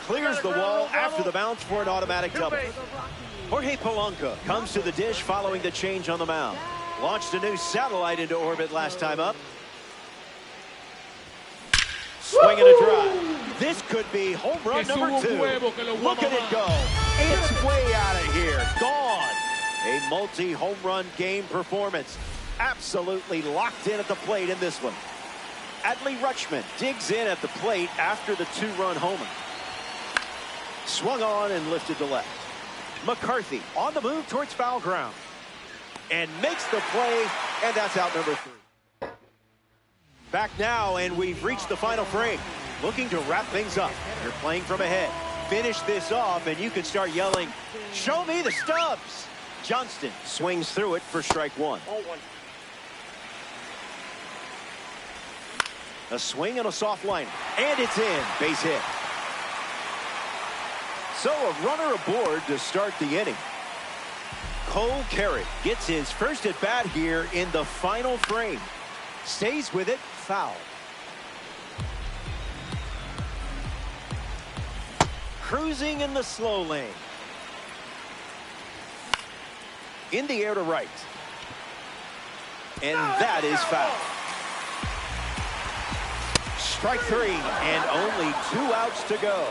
Clears the wall after the bounce for an automatic double. Jorge Polanco comes to the dish following the change on the mound. Launched a new satellite into orbit last time up. Swing and a drive. This could be home run number 2. Look at it go. It's way out of here. Gone. A multi-home run game performance. Absolutely locked in at the plate in this one. Adley Rutschman digs in at the plate after the 2-run homer. Swung on and lifted to left. McCarthy on the move towards foul ground. And makes the play, and that's out number 3. Back now, and we've reached the final frame. Looking to wrap things up. You're playing from ahead. Finish this off, and you can start yelling, "Show me the stubs!" Johnston swings through it for strike 1. A swing and a soft liner. And it's in. Base hit. So a runner aboard to start the inning. Cole Carey gets his first at bat here in the final frame. Stays with it. Foul. Cruising in the slow lane. In the air to right. And that is foul. Strike 3 and only 2 outs to go.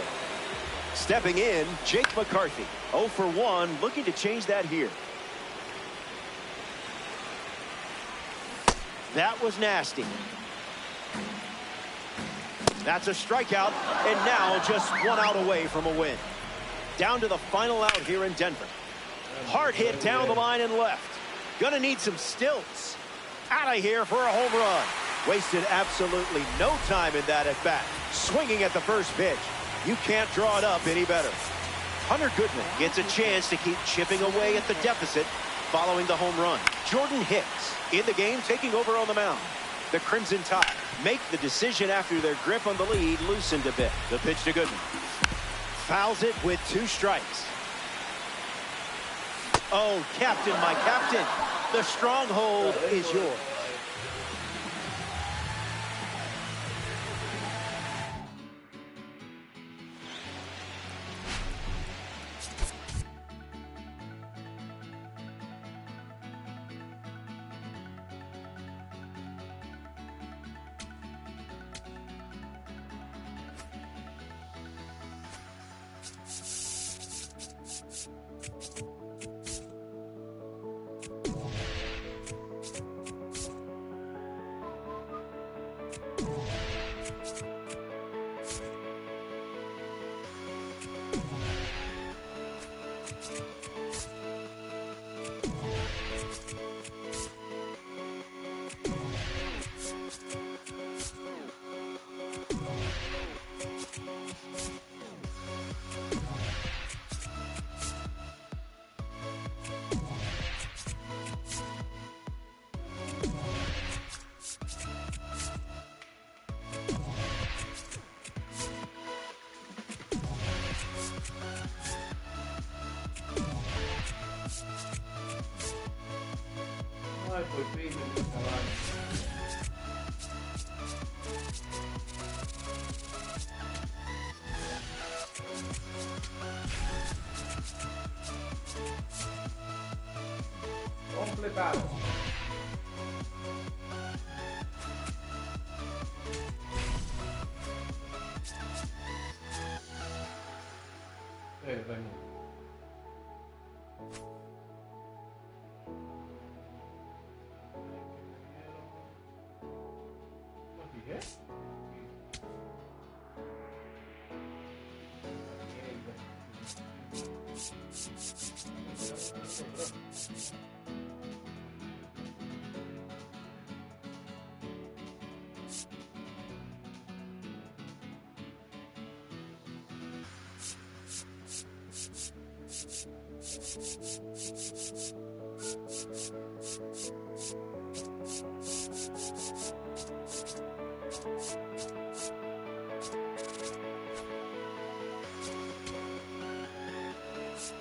Stepping in, Jake McCarthy. 0 for 1, looking to change that here. That was nasty. That's a strikeout, and now just 1 out away from a win. Down to the final out here in Denver. Hard hit down the line and left. Gonna need some stilts. Out of here for a home run. Wasted absolutely no time in that at bat. Swinging at the first pitch. You can't draw it up any better. Hunter Goodman gets a chance to keep chipping away at the deficit following the home run. Jordan Hicks in the game, taking over on the mound. The Crimson Tide make the decision after their grip on the lead loosened a bit. The pitch to Goodman. Fouls it with 2 strikes. Oh, Captain, my Captain. The stronghold is yours. Ay, por fin, me acabaron. Completado. Raimundo. ¿Me fijé?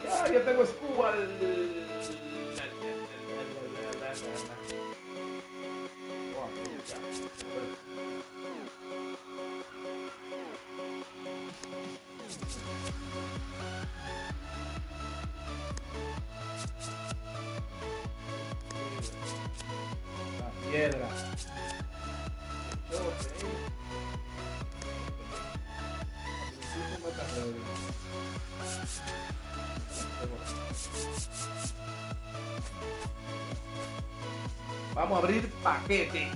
Ya, yo tengo escuba. La piedra. Vamos a abrir paquete.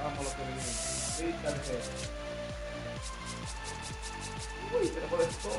Vamos lo que viene. Fíjate. Uy, tenemos esto.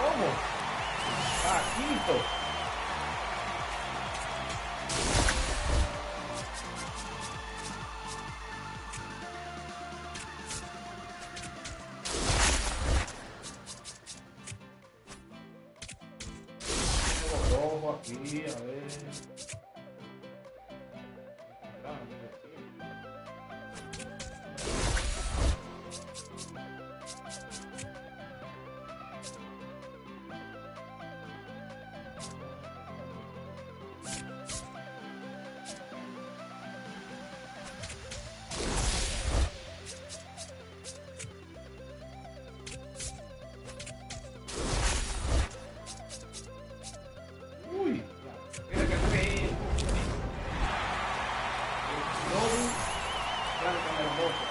¿Cómo? Paquito. Rojo aquí, a ver. Uy, mira que feo. No, blanca hermosa.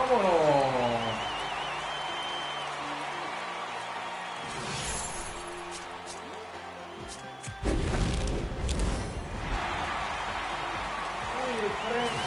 ¡Vámonos! Uy, el freno.